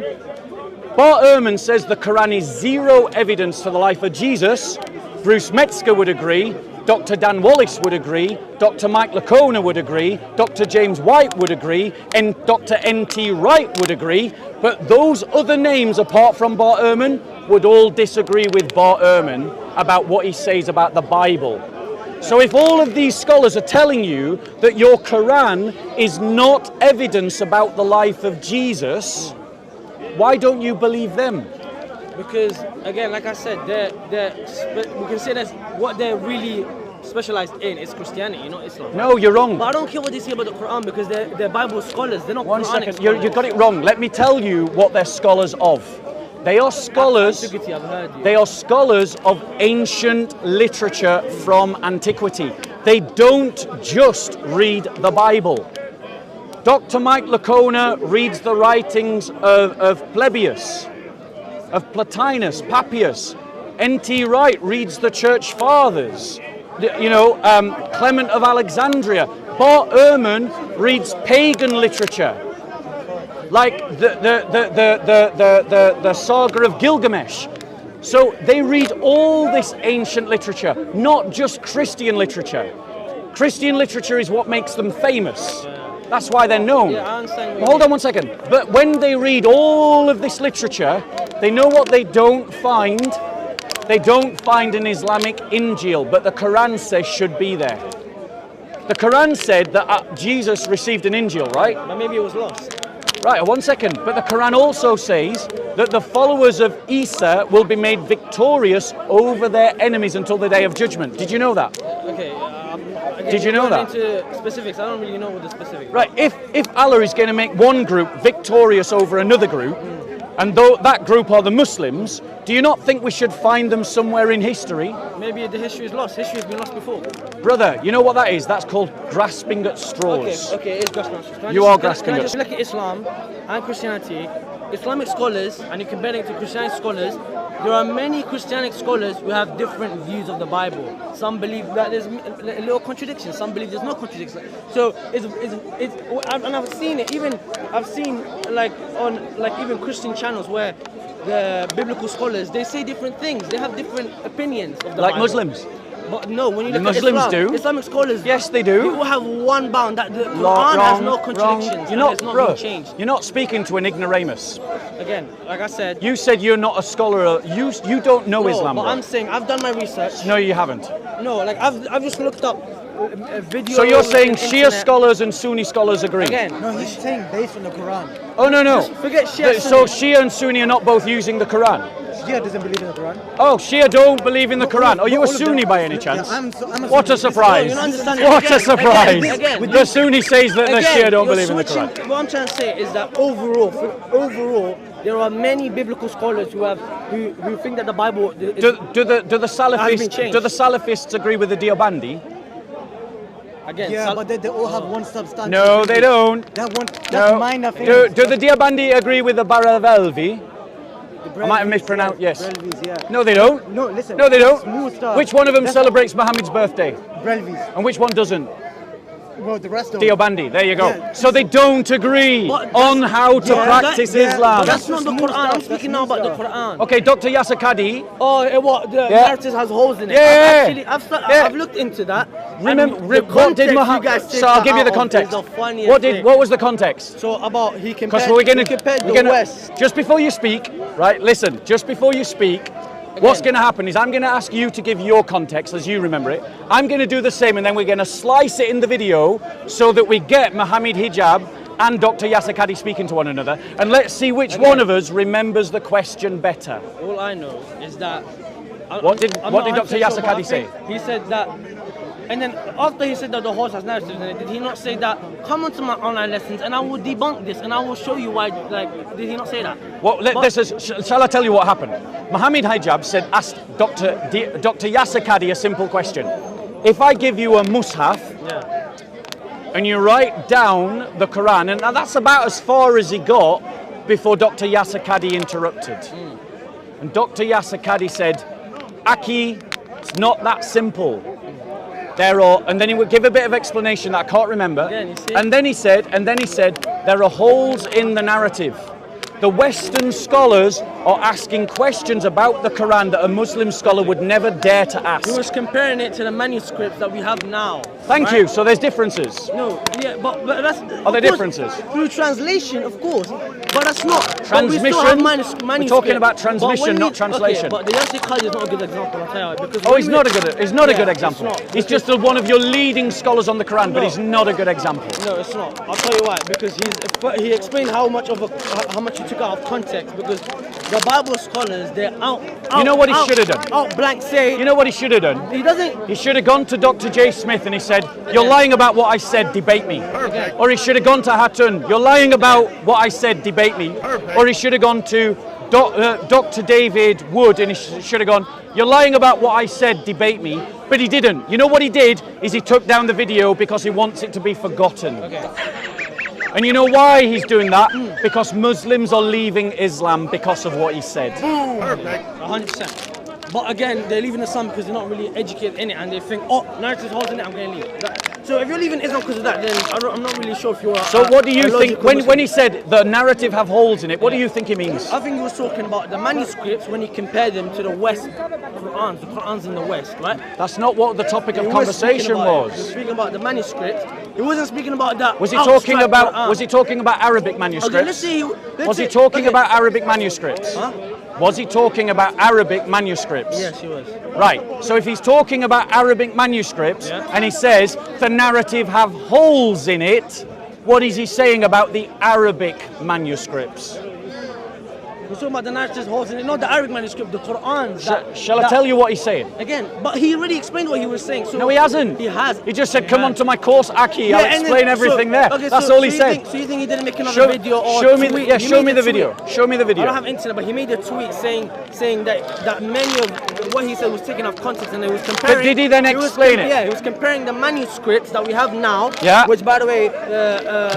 Bart Ehrman says the Quran is zero evidence for the life of Jesus. Bruce Metzger would agree. Dr. Dan Wallace would agree. Dr. Mike Licona would agree. Dr. James White would agree. And Dr. N.T. Wright would agree. But those other names, apart from Bart Ehrman, would all disagree with Bart Ehrman about what he says about the Bible. So if all of these scholars are telling you that your Quran is not evidence about the life of Jesus, why don't you believe them? Because again, like I said, we can say that's what they're really specialized in is Christianity, not Islam. No, you're wrong. But I don't care what they say about the Quran because they're Bible scholars. They're not One Quranic second, scholars. you got it wrong. Let me tell you what they're scholars of. They are scholars. Antiquity, I've heard you. They are scholars of ancient literature from antiquity. They don't just read the Bible. Dr. Mike Licona reads the writings of Polybius, of Plotinus, Papias. N.T. Wright reads the Church Fathers. Clement of Alexandria. Bart Ehrman reads pagan literature, like the Saga of Gilgamesh. So they read all this ancient literature, not just Christian literature. Christian literature is what makes them famous. That's why they're known. Yeah, I understand. Hold on one second. But when they read all of this literature, they know what they don't find. They don't find an Islamic Injil, but the Quran says should be there. The Quran said that Jesus received an Injil, right? But maybe it was lost. Right, one second. But the Quran also says that the followers of Isa will be made victorious over their enemies until the day of judgment. Did you know that? Okay. Did you know that? Into specifics, I don't really know what the specifics. Right, if Allah is going to make one group victorious over another group, and though that group are the Muslims, do you not think we should find them somewhere in history? Maybe the history is lost. History has been lost before. Brother, you know what that is? That's called grasping at straws. Okay, it's grasping at straws. You are grasping Can I at just look at Islam and Christianity? Islamic scholars, and you compare it to Christianity scholars, there are many Christianic scholars who have different views of the Bible. Some believe that there's a little contradiction. Some believe there's no contradiction. So and I've seen it. I've seen even Christian channels where the biblical scholars, they say different things. They have different opinions of the Like Bible. Muslims. But no, when you look Muslims at Islam, do. Islamic scholars, Yes, they do. People have one bound that the Quran has no contradictions. You're not, it's not bro, been changed. you're not speaking to an ignoramus. Again, like I said, You said you're not a scholar. You don't know no, Islam. but bro. I'm saying I've done my research. No, you haven't. No, like I've just looked up videos. So you're saying on the Shia internet. scholars and Sunni scholars agree? Again, No, he's saying based on the Quran. Oh no. forget Shia. So Shia and Sunni are not both using the Quran? Shia doesn't believe in the Quran. Oh, Shia don't believe in the Quran. Are you a all of them- Sunni by any chance? Yeah, I'm a What a Sunni. surprise. you're not understanding. What a Again, surprise. again. The Sunni says that the Again, Shia don't you're believe in the switching- Quran. What I'm trying to say is that overall, there are many biblical scholars who think that the Bible is, Do the been Salafists changed. do the Salafists agree with the Deobandi? again. Yeah, but they all have one substance. No, they don't. That one, that's No. minor thing. Do the Deobandi agree with the Baravelvi? I might have mispronounced. Yes. Brelvis, yeah. No, they don't. No, listen. No, they don't. Smooth stuff. Which one of them That's- celebrates Muhammad's birthday, Brelvis. and which one doesn't? Well, the rest of Deobandi. There you go. Yeah. So they don't agree But on how to yeah, practice that- yeah, Islam. but That's not the smooth Quran. stuff, I'm speaking that's now about smooth the stuff. Quran. Okay, Dr. Yasser Qadi. Oh, what? The Yeah. narrative has holes in it. Yeah. I've I've looked into that. Remember, and the what did context you Muhammad? guys take So I'll that give you the out of context. is the funniest thing. What was the context? So about he Because compared, we're he compared the gonna West. just before you speak, right? Listen, just before you speak, what's going to happen is I'm going to ask you to give your context as you remember it. I'm going to do the same, and then we're going to slice it in the video so that we get Mohammed Hijab and Dr. Yasser Qadi speaking to one another, and let's see which one of us remembers the question better. All I know is that. What did I'm Dr. not 100% Yasser sure, but I Qadi say? think He said that. And then after he said that the horse has narratives in it, did he not say that, come onto my online lessons and I will debunk this and I will show you why, like, did he not say that? Well, But- this is, shall I tell you what happened? Mohammed Hijab said, asked Dr. Yasser Qadi a simple question. If I give you a mushaf Yeah. and you write down the Quran, and now that's about as far as he got before Dr. Yasser Qadi interrupted. And Dr. Yasser Qadi said, Aki, it's not that simple. There are, and then he would give a bit of explanation that I can't remember. Again, you see? And then he said, There are holes in the narrative. The Western scholars are asking questions about the Quran that a Muslim scholar would never dare to He ask. was comparing it to the manuscripts that we have now. Thank right? you. So there's differences. No, yeah, but that's. Are there of course, differences? Through translation, of course, but that's not. But we still Transmission? have We're talking about But when transmission, not we- translation. Okay, but the Yasir Qadhi is not a good example. I'll tell you why, because Oh, when he's we- not a good. He's not a good Yeah, example. it's not, He's because- just one of your leading scholars on the Quran, but No. he's not a good example. No, it's not. I'll tell you why. Because he explained how much he took out of context. Because the Bible scholars, they're out. You know what he should have done? Out blank say. You know what he should have done? He doesn't. He should have gone to Dr. J. Smith and he said, "You're lying about what I said, debate me." Or he should have gone to Hatun, "You're lying about what I said, debate me." Or he should have gone to Dr. David Wood and he should have gone, "You're lying about what I said, debate me." But he didn't. You know what he did is he took down the video because he wants it to be forgotten. And you know why he's doing that? Because Muslims are leaving Islam because of what he said. 100%. But again, they're leaving Islam because they're not really educated in it, and they think, oh, narrative's holding it, I'm going to leave. So if you're leaving Islam because of that, then I'm not really sure if you're. So what do you a think, logical when Muslim. he said the narrative have holes in it, what do you think he means? I think he was talking about the manuscripts when he compared them to the West Qur'ans, the Qur'ans in the West, right? That's not what the topic of He was conversation speaking about it. He was was. speaking about the manuscripts. He wasn't speaking about that. Was he talking abstract about Qur'an. was he talking about Arabic Okay, manuscripts? let's see. Was he talking about Arabic manuscripts? Huh? Was he talking about Arabic manuscripts? Yes, he was. Right. So if he's talking about Arabic manuscripts Yeah. and he says the narrative have holes in it, what is he saying about the Arabic manuscripts? We're talking about the narratives holding it, not the Arabic manuscript, the Qur'ans. Shall I tell you what he's saying? Again, but he already explained what he was saying. So No, he hasn't. He has. He just said, He "Come has. on to my course, Aki. I'll Yeah, and then- explain everything so- there." okay, That's so- all he so you said. think- so you think he didn't make another Show, video or show me, tweet? yeah, He show made me a the tweet. video. Show me the I video. don't have internet, but he made a tweet saying that many of what he said was taken out of context, and he was comparing. did he then was explain it? Yeah, he was comparing the manuscripts that we have now. Yeah. Which, by the way,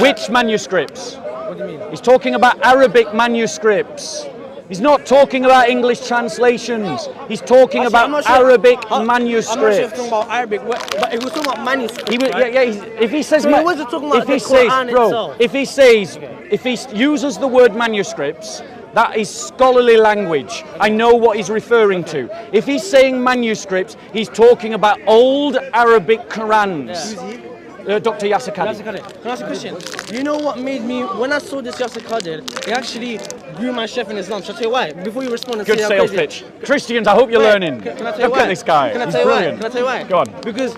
Which manuscripts? what do you mean? He's talking about Arabic manuscripts. He's not talking about English translations. He's talking Actually, about I'm not sure- Arabic I'm not sure if manuscripts. he's talking about Arabic, but he was talking about manuscripts. He would, right? if he says, So he wasn't talking about if he the says, Quran bro, itself. if he uses the word manuscripts, that is scholarly language. I know what he's referring to. If he's saying manuscripts, he's talking about old Arabic Qurans. Dr. Yasir Qadhi. Can I ask a question? You know what made me, when I saw this Yasir Qadhi, it actually grew my chef in Islam. Shall I tell you why? Before you respond and Good say how sales crazy- pitch. Christians, I hope you're Wait, learning. Can I tell you Look why? at this guy. Can I He's tell you why? brilliant. Can I tell you why? Go on. Because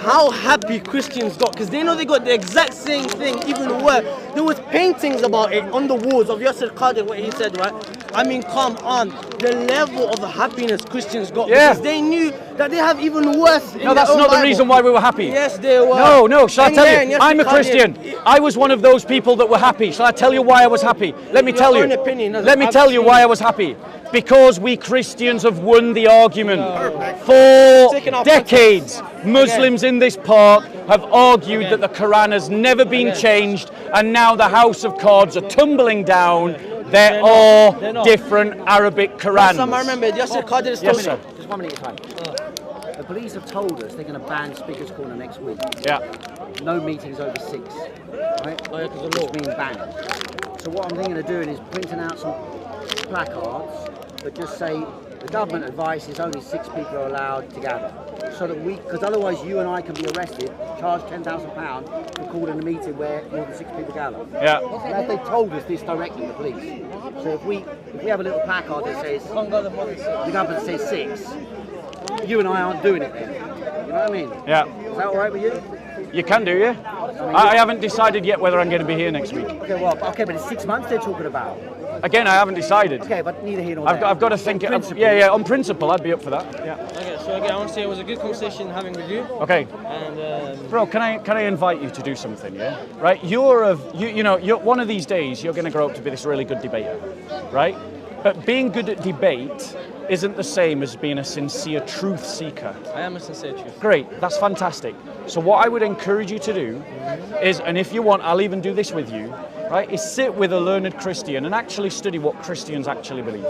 how happy Christians got, because they know they got the exact same thing, even worse. There was paintings about it on the walls of Yasir Qadhi, what he said, right? I mean, come on, the level of happiness Christians got, Yeah. because they knew that they have even worse. in No, that's their own not the Bible. reason why we were happy. Yes, they were. No, shall I And tell then you? Yasir I'm a Qadhi- Christian. I was one of those people that were happy. Shall I tell you why I was happy? Let me Your tell you. own opinion, doesn't- Let me I've tell you seen why it. I was happy. Because we Christians have won the argument. For Taking our decades, Muslims in this park have argued that the Quran has never been changed, and now the house of cards are tumbling down. There are They're not. different Arabic Qurans. Some I remember Yasir Qadhi is Yes, telling sir. Just 1 minute at a time. The police have told us they're going to ban Speaker's Corner next week. Yeah. No meetings over 6. Right? Oh, yeah, 'cause of law. It's being banned. So what I'm thinking of doing is printing out some placards that just say the government advice is only 6 people are allowed to gather. So that because otherwise you and I can be arrested, charged £10,000 for calling a meeting where more than 6 people gather. Yeah. Now, they told us this directly, the police. So if we have a little placard that says the government says 6, you and I aren't doing it then. You know what I mean? Yeah. Is that all right with you? You can do, yeah? I haven't decided yet whether I'm going to be here next week. Okay, but it's 6 months they're talking about. Again, I haven't decided. Okay, but neither here nor there. I've got to think. On principle. Yeah, on principle, I'd be up for that. Yeah. Okay, so again, I want to say it was a good conversation having with you. Okay. And Bro, can I invite you to do something? Yeah. Right. You're one of these days you're going to grow up to be this really good debater, right? But being good at debate isn't the same as being a sincere truth seeker. I am a sincere truth. Great, that's fantastic. So what I would encourage you to do is, and if you want, I'll even do this with you, right, is sit with a learned Christian and actually study what Christians actually believe.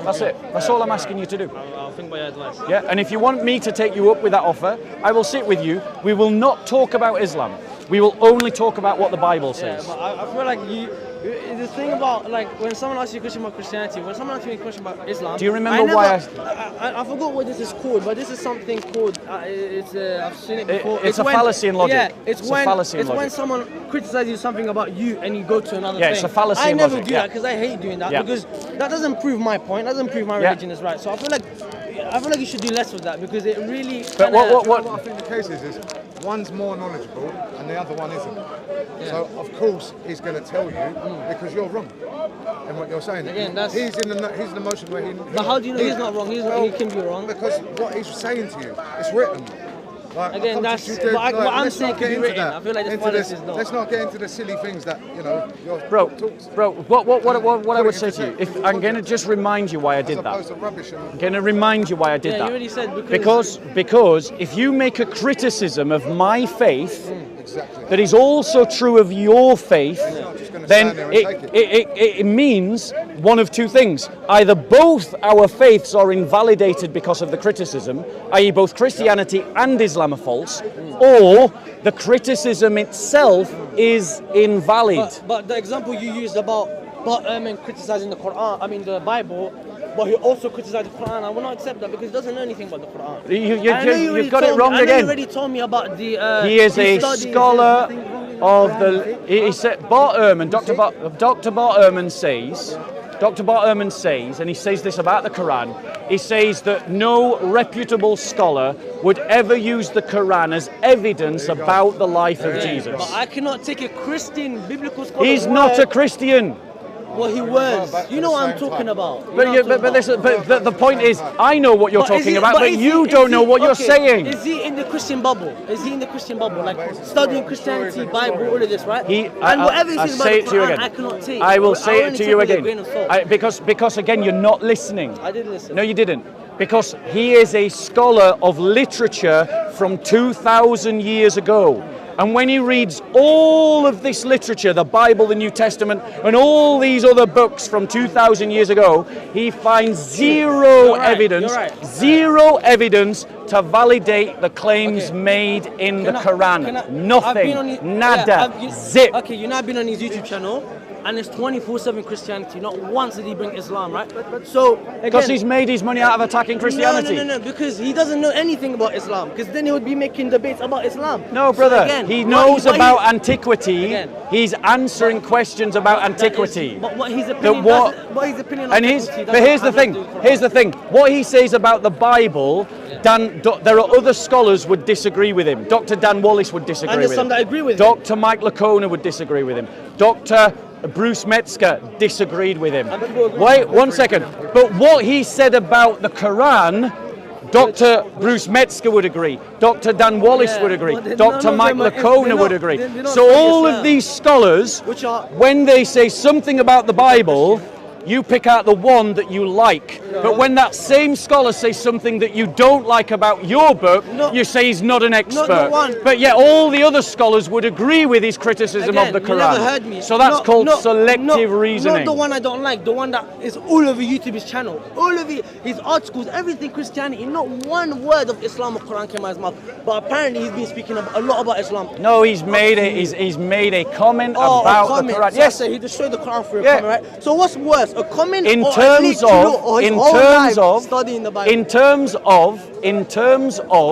That's it. That's all I'm asking you to do. I'll think by your advice. Yeah, and if you want me to take you up with that offer, I will sit with you. We will not talk about Islam. We will only talk about what the Bible Yeah, says. but I feel like the thing about like when someone asks you a question about Christianity, when someone asks me a question about Islam. Do you remember why I forgot what this is called, but this is something called. I've seen it before. It's a fallacy in logic. Yeah, it's a when fallacy in it's logic. when someone criticizes something about you and you go to another Yeah, thing. it's a fallacy I in never logic, do yeah. that because I hate doing that Yeah. because that doesn't prove my point. That doesn't prove my Yeah. religion is right. So I feel like you should do less of that because it really. But kinda- What I think the case is one's more knowledgeable and the other one isn't. So of course he's going to tell you because you're wrong in what you're saying. Again, that's- he's in the motion where he. But how do you know he's not wrong? He can be wrong. Because what he's saying to you, it's written. Like, Again, I that's- you did, but what I'm let's saying not can get be into written. that. I feel like this Into fallacy is not. Let's not get into the silly things that your Bro, talks. what I would say to you, if I'm going to just remind you why I did as that. opposed to rubbish and I'm going to remind you why I did Yeah, that. you already said Because if you make a criticism of my faith exactly. that is also true of your faith, just gonna then stand there and take it means one of two things. Either both our faiths are invalidated because of the criticism, i.e. both Christianity and Islam are false, or the criticism itself is invalid. But the example you used about criticizing the Quran, I mean the Bible, but he also criticized the Quran. I will not accept that because he doesn't know anything about the Quran. You've got it wrong I know again. you already told me about the. He is a studies. scholar of the. He said Bart Ehrman, Dr. Bart Ehrman says. Dr. Bart Ehrman says, and he says this about the Quran, he says that no reputable scholar would ever use the Quran as evidence about the life of Jesus. But I cannot take a Christian biblical scholar. He's not a Christian. Well, he was. back to You know the what I'm same talking time. about. You know But, what you, I'm but, talking but, about. this, but the point is, I know what you're But is talking he- about, but is you he- don't is know he- what you're okay, saying. Is he in the Christian bubble? Is he in the Christian bubble? Like studying Christianity, Bible, all of this, right? And whatever he I says about say the it to you Quran, again. I cannot take. I will I'll say only it to take you with a again. grain of salt. Because again, you're not listening. I did listen. No, you didn't. Because he is a scholar of literature from 2,000 years ago. And when he reads all of this literature, the Bible, the New Testament, and all these other books from 2,000 years ago, he finds zero You're right, evidence, you're right. zero evidence to validate the claims made in the Quran. I've Nothing, been on his- nada, yeah, I've- zip. Okay, you know I've been on his YouTube channel, and it's 24/7 Christianity. Not once did he bring Islam, right? So Because again, he's made his money out of attacking Christianity. No, because he doesn't know anything about Islam. Because then he would be making debates about Islam. No, So brother, again, he what knows what about antiquity. Again. He's answering questions about that is- antiquity. But what his That opinion? what- What his opinion? And on he's, antiquity but doesn't here's the have thing. to do with Here's the Quran. thing. What he says about the Bible, there are other scholars would disagree with him. Dr. Dan Wallace would disagree And there's with some him. that agree with him. Dr. Mike Lacona would disagree with him. Dr. Bruce Metzger disagreed with him. Wait, 1 second. But what he said about the Quran, Dr. Bruce Metzger would agree. Dr. Dan Wallace Yeah, would agree. but none Dr. of Mike them are- Lacona they're would not- agree. they're not So all studies, of these scholars, Which are- when they say something about the Bible, you pick out the one that you like. But when that same scholar says something that you don't like about your book, No. you say he's not an expert. the one. But yet all the other scholars would agree with his criticism Again, of the you Quran. never heard me. So that's called selective Not reasoning. the one I don't like, the one that is all over YouTube's channel. All of it, his articles, everything Christianity. Not one word of Islam or Quran came out of his mouth. But apparently he's been speaking a lot about Islam. No, he's made made a comment Oh, about a comment. the Quran. So Yes. I said he destroyed the Quran for a Yeah. comment, right? So what's worse, a comment In or a terms literal, of, or his in whole terms life of, studying the Bible? in terms of,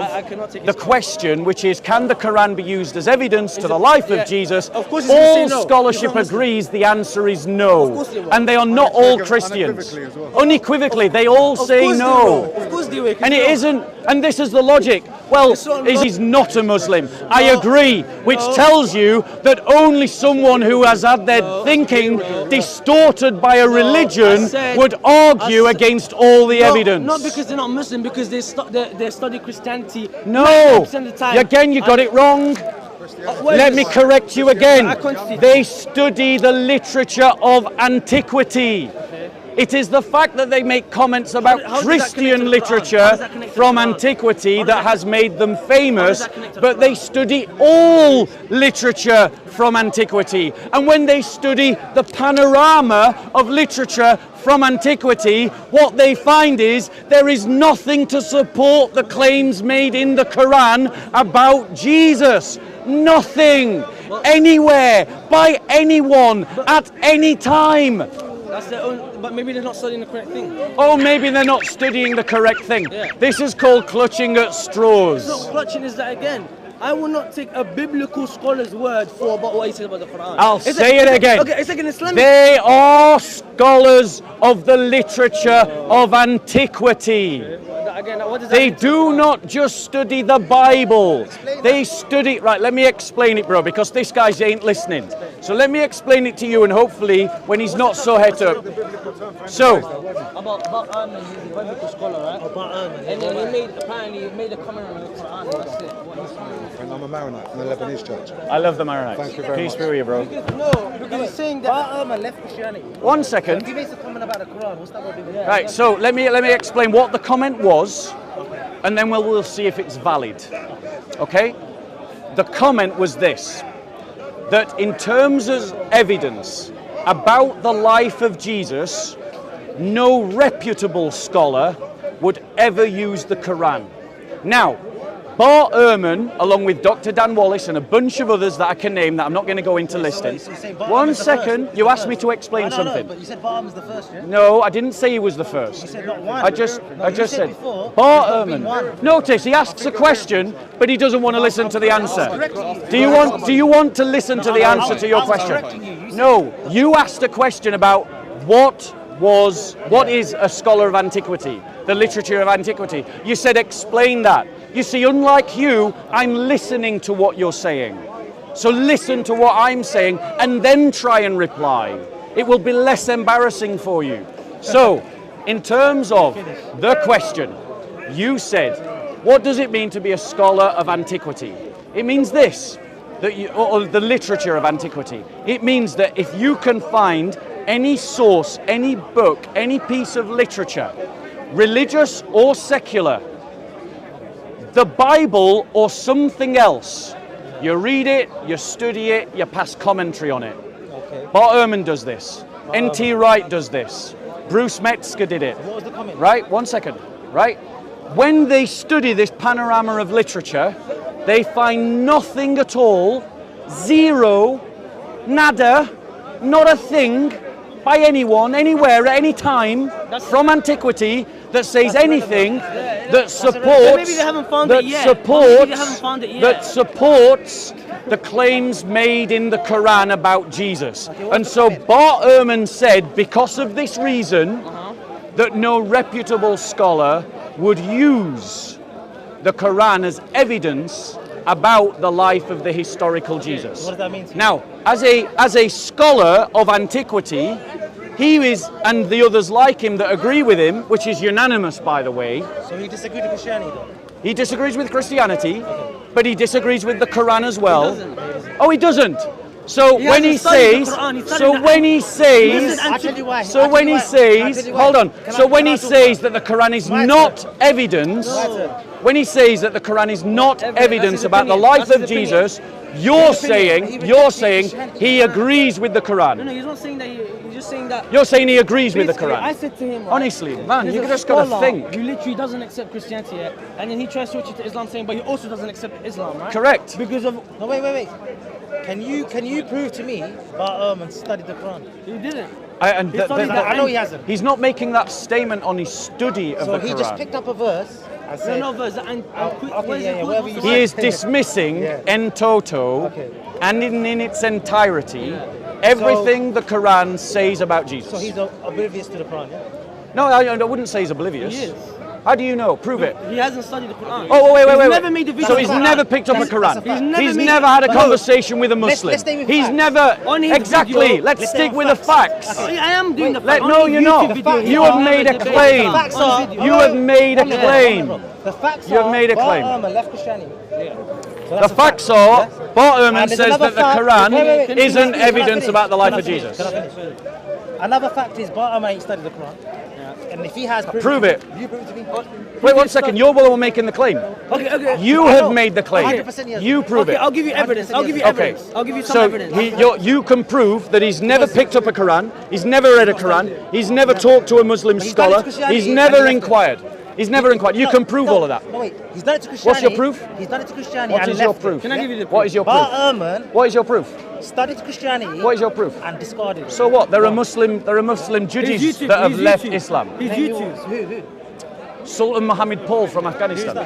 I cannot take the his question, which is, can the Quran be used as evidence to the life yeah. of Jesus? Of course he's gonna all say no. He's scholarship not Muslim. agrees the answer is no, course they will. and they are not all Christians. Unequivocally as well. Unequivocally, they all Of say course they no. will. Of course they will. 'cause And they it will. isn't, and this is the logic. Well, It's not he's not a Muslim. I No. agree, which No. tells you that only someone who has had their thinking distorted by a religion I said- would argue I said- against all the No, evidence. Not because they're not Muslim, because they study Christianity. No, 99% of the time. again, you got it wrong. Where Let is me this? correct you again. I can't see. They study the literature of antiquity. It is the fact that they make comments about how does that connect to Christian the Quran? How literature does that connect to from the Quran? antiquity How does that that- has made them famous, that connect to the but they Quran? study all literature from antiquity. And when they study the panorama of literature from antiquity, what they find is there is nothing to support the claims made in the Quran about Jesus. Nothing. Anywhere. By anyone. At any time. That's their own, but maybe they're not studying the correct thing. Oh, maybe they're not studying the correct thing. Yeah. This is called clutching at straws. So clutching is that again. I will not take a biblical scholar's word for about what he says about the Quran. I'll say it again. Okay, it's like an Islamic. They are scholars of the literature of antiquity. Again, what does that They mean? do not just study the Bible. They study, right, let me explain it, bro, because this guy ain't listening. So let me explain it to you, and hopefully when he's not so het up. So, About Ahmed, he's a biblical scholar, right? About Ahmed. And then he made a comment on the Quran, and that's it. What he's saying. And I'm a Maronite from the Lebanese church. I love the Maronites. Thank you very Peace much. be with you, bro. No, because he's saying that. Ahmed left Christianity. 1 second. He makes a comment about the Quran. What's that got to do with it? Right, so let me explain what the comment was, and then we'll see if it's valid. Okay? The comment was this, that in terms of evidence about the life of Jesus, no reputable scholar would ever use the Quran. Now, Bart Ehrman, along with Dr. Dan Wallace and a bunch of others that I can name that I'm not going to go into listing. So you're saying Bart 1 Ehrman's the second, first? you asked me to explain No, something. but you said Bart Ehrman's the first, yeah? No, I didn't say he was the first. You said not one. I just you said before, Bart there's not been Ehrman. one. Notice he asks a question, but he doesn't want to listen to the answer. Do you want to listen to the answer to your question? No, you asked a question about what is a scholar of antiquity, the literature of antiquity. You said explain that. You see, unlike you, I'm listening to what you're saying. So listen to what I'm saying and then try and reply. It will be less embarrassing for you. So, in terms of the question, you said, what does it mean to be a scholar of antiquity? It means this, or the literature of antiquity. It means that if you can find any source, any book, any piece of literature, religious or secular, the Bible or something else, you read it, you study it, you pass commentary on it. Okay. Bart Ehrman does this. N.T. Wright does this. Bruce Metzger did it. What was the comment? Right? 1 second. Right? When they study this panorama of literature, they find nothing at all, zero, nada, not a thing, by anyone, anywhere, at any time, from antiquity, that says anything that supports, Maybe they haven't found that it yet. supports, Maybe they haven't found it yet. that supports the claims made in the Quran about Jesus. And so Bart Ehrman said, because of this reason, that no reputable scholar would use the Quran as evidence about the life of the historical Jesus. What does that mean to you? Now, as a scholar of antiquity, he is, and the others like him that agree with him, which is unanimous by the way, So he disagreed with Christianity though? he disagrees with Christianity, but he disagrees with the Quran as well. doesn't. Oh, he doesn't. So He when he hasn't studied says, the Quran, he's so studied when the- he says, Listen, I'll tell you why. so I'll when tell he you why. I'll tell says, you why. hold on. Can So I- when can I he talk says about that the Quran is My not turn. evidence, turn. when he says that the Quran is not That's evidence his about the opinion. life That's of his opinion. Jesus, you're saying he agrees with the No, Quran. he's not saying that. He's just saying that. You're saying he agrees with the Basically, I Quran. said to him, right, Honestly, man, there's you a just gotta scholar think. who literally doesn't accept Christianity yet, and then he tries to switch it to Islam, saying, but he also doesn't accept Islam, right? Correct. Because of No, wait. Can you prove to me Bart Ehrman studied the Quran? he didn't. And I know he hasn't. He's not making that statement on his study of So the he just Quran. picked up a verse and No, said, no, verse. And whatever you He is dismissing Yeah. en toto Okay. and in its entirety everything the Quran says about Jesus. so he's oblivious to the Quran, yeah? No, I wouldn't say he's oblivious. He is. How do you know? Prove it. He hasn't studied the Quran. Oh, wait. He's never made a video. So on he's the Quran. never picked up a That's a Quran. fact. He's never Never made- had a No. conversation with a Muslim. let's stay with He's facts. never On his exactly. video- Let's Let's stick stay with on the facts. facts. I am doing the Let- fact. no, On you're his not. YouTube video, You he have can't made a debate claim. Islam. Facts On his are- video. You have made a claim. The facts You have are made a Bart claim. Ehrman left Christianity. So The that's a facts fact. are, Bart Ehrman And there's says another that the fact- Quran Wait. isn't Can I evidence finish? about the life Can I of finish? Jesus. Can I finish? Another fact is Bart Ehrman ain't studied the Quran. And if he has, Prove it. You prove it to me. Wait 1 second. You're the one making the claim. Okay. You I have know. made the claim. 100% he has. You prove Okay, it. I'll give you evidence. I'll give you Okay. evidence. I'll give you some So evidence. you can prove that he's never picked up a Quran, he's never read a Quran, he's never talked to a Muslim He's scholar, studied Christianity he's and never he left it. inquired. He's never inquired. You can prove all of that. No, wait. He's done it to What's Christianity. your proof? He's done it to Christianity. What and is your left proof? it. Can I give you the proof? What is your proof? Bart Ehrman What is your proof? studied Christianity. What is your proof? And discarded it. So what? There are Muslim judges that have left Islam. He's YouTube. Who? Sultan Mohammed Paul from Afghanistan.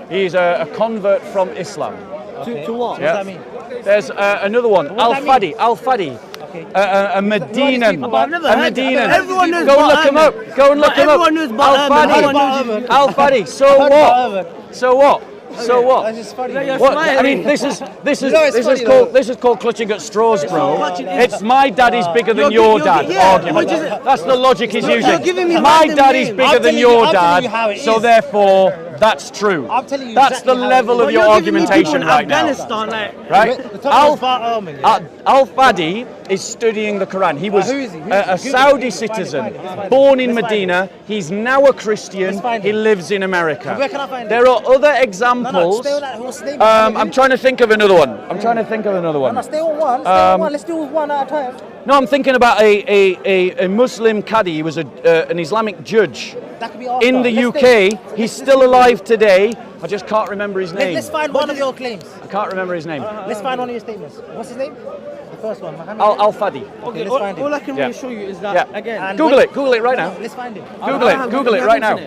He's a convert from Islam. To what? Yeah. What does that mean? There's another one, What does that mean? Al Fadi, Okay. a Medinan. people? I've never a heard that. Medinan. Everyone knows Go and Bart look him Ehrman. up. Go and look him up. Everyone knows Bart Al Ehrman. Everyone Fadi. knows Al Fadi. So Bart what? Ehrman. So what? So what? That's just funny. Yeah, What? Smiling. I mean, this is know it's funny though. this is called clutching at straws, bro. clutching at It's my daddy's bigger than your dad argument. which is- That's the logic he's You're using. giving me My random daddy's names. bigger I'm than telling your you dad, how it so is. therefore that's true. I'm telling you That's the exactly how it level is. of But your you're giving me people argumentation in right now. Afghanistan, like, Right? The top is Bart Ehrman, yeah? Al Fadi is studying the Quran. He was who is he? Who is a he? Saudi Find it, citizen, find it, find it. born in Let's find Medina. He's now a Christian. Let's find He it. lives in America. Where can I find it? There are other No, examples. stay on that. What's the name? I'm trying to think of another one. I'm trying to think of another No, one. stay on one. Stay on one. Let's do one at a time. No, I'm thinking about a Muslim Qadi. He was an Islamic judge That could be after. in the Let's UK. do- He's still alive today. I just can't remember his name. Let's find one of your claims. I can't remember his name. Let's find one of your statements. What's his name? The first one. Mohammed. Al Fadi. Okay, let's all, find all it. I can Yeah. really show you is that, Yeah. again, And Google it. Google it right now. Let's find it. Google it. Google it right now.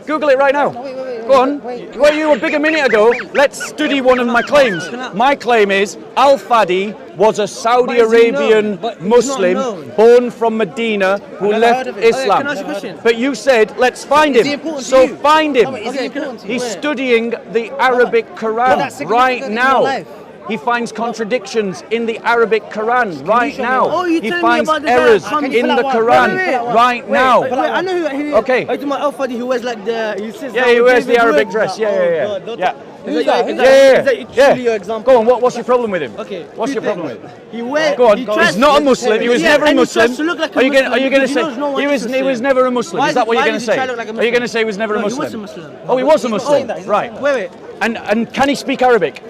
Google it right now. wait, Go on. wait. Well, you were big a minute ago. Let's study one of my claims. My claim is Al Fadi was a Saudi But is he known? Arabian But he's not Muslim known. born from Medina who never left heard of it. Islam. Can I ask you a question? But you said, let's find Is he him. important to So you? find him. No, but is he important to you? He's Where? studying the Arabic that's Quran significant right in your now. life. He finds contradictions in the Arabic Quran right show me now. one? Oh, you He telling me finds about the guy errors that comes- in Can you the pull out one? Quran Wait, right now. Wait, I know who. Okay. Are you talking about Al Fadi who wears like the? He says Yeah, that he with wears the David Arabic Wood? dress. Yeah, Oh, yeah, God, yeah. don't- Yeah. Is Yeah, that truly your example? Go on. What's your problem with him? Okay. What's two your problem things. with him? He wears. Go on. He tries He's not a to- Muslim. He was Yeah, never a and he Muslim. tries to look like a Are you going Muslim to because he say knows no one he is was Muslim. never a Muslim? Why Is that what why you're going did to he say? try to look like a Are you going to Muslim? say he was never a No, he Muslim? was a Muslim. Oh, he was a He's not Muslim. saying that, he's not Right. saying Wait. And can he speak Arabic?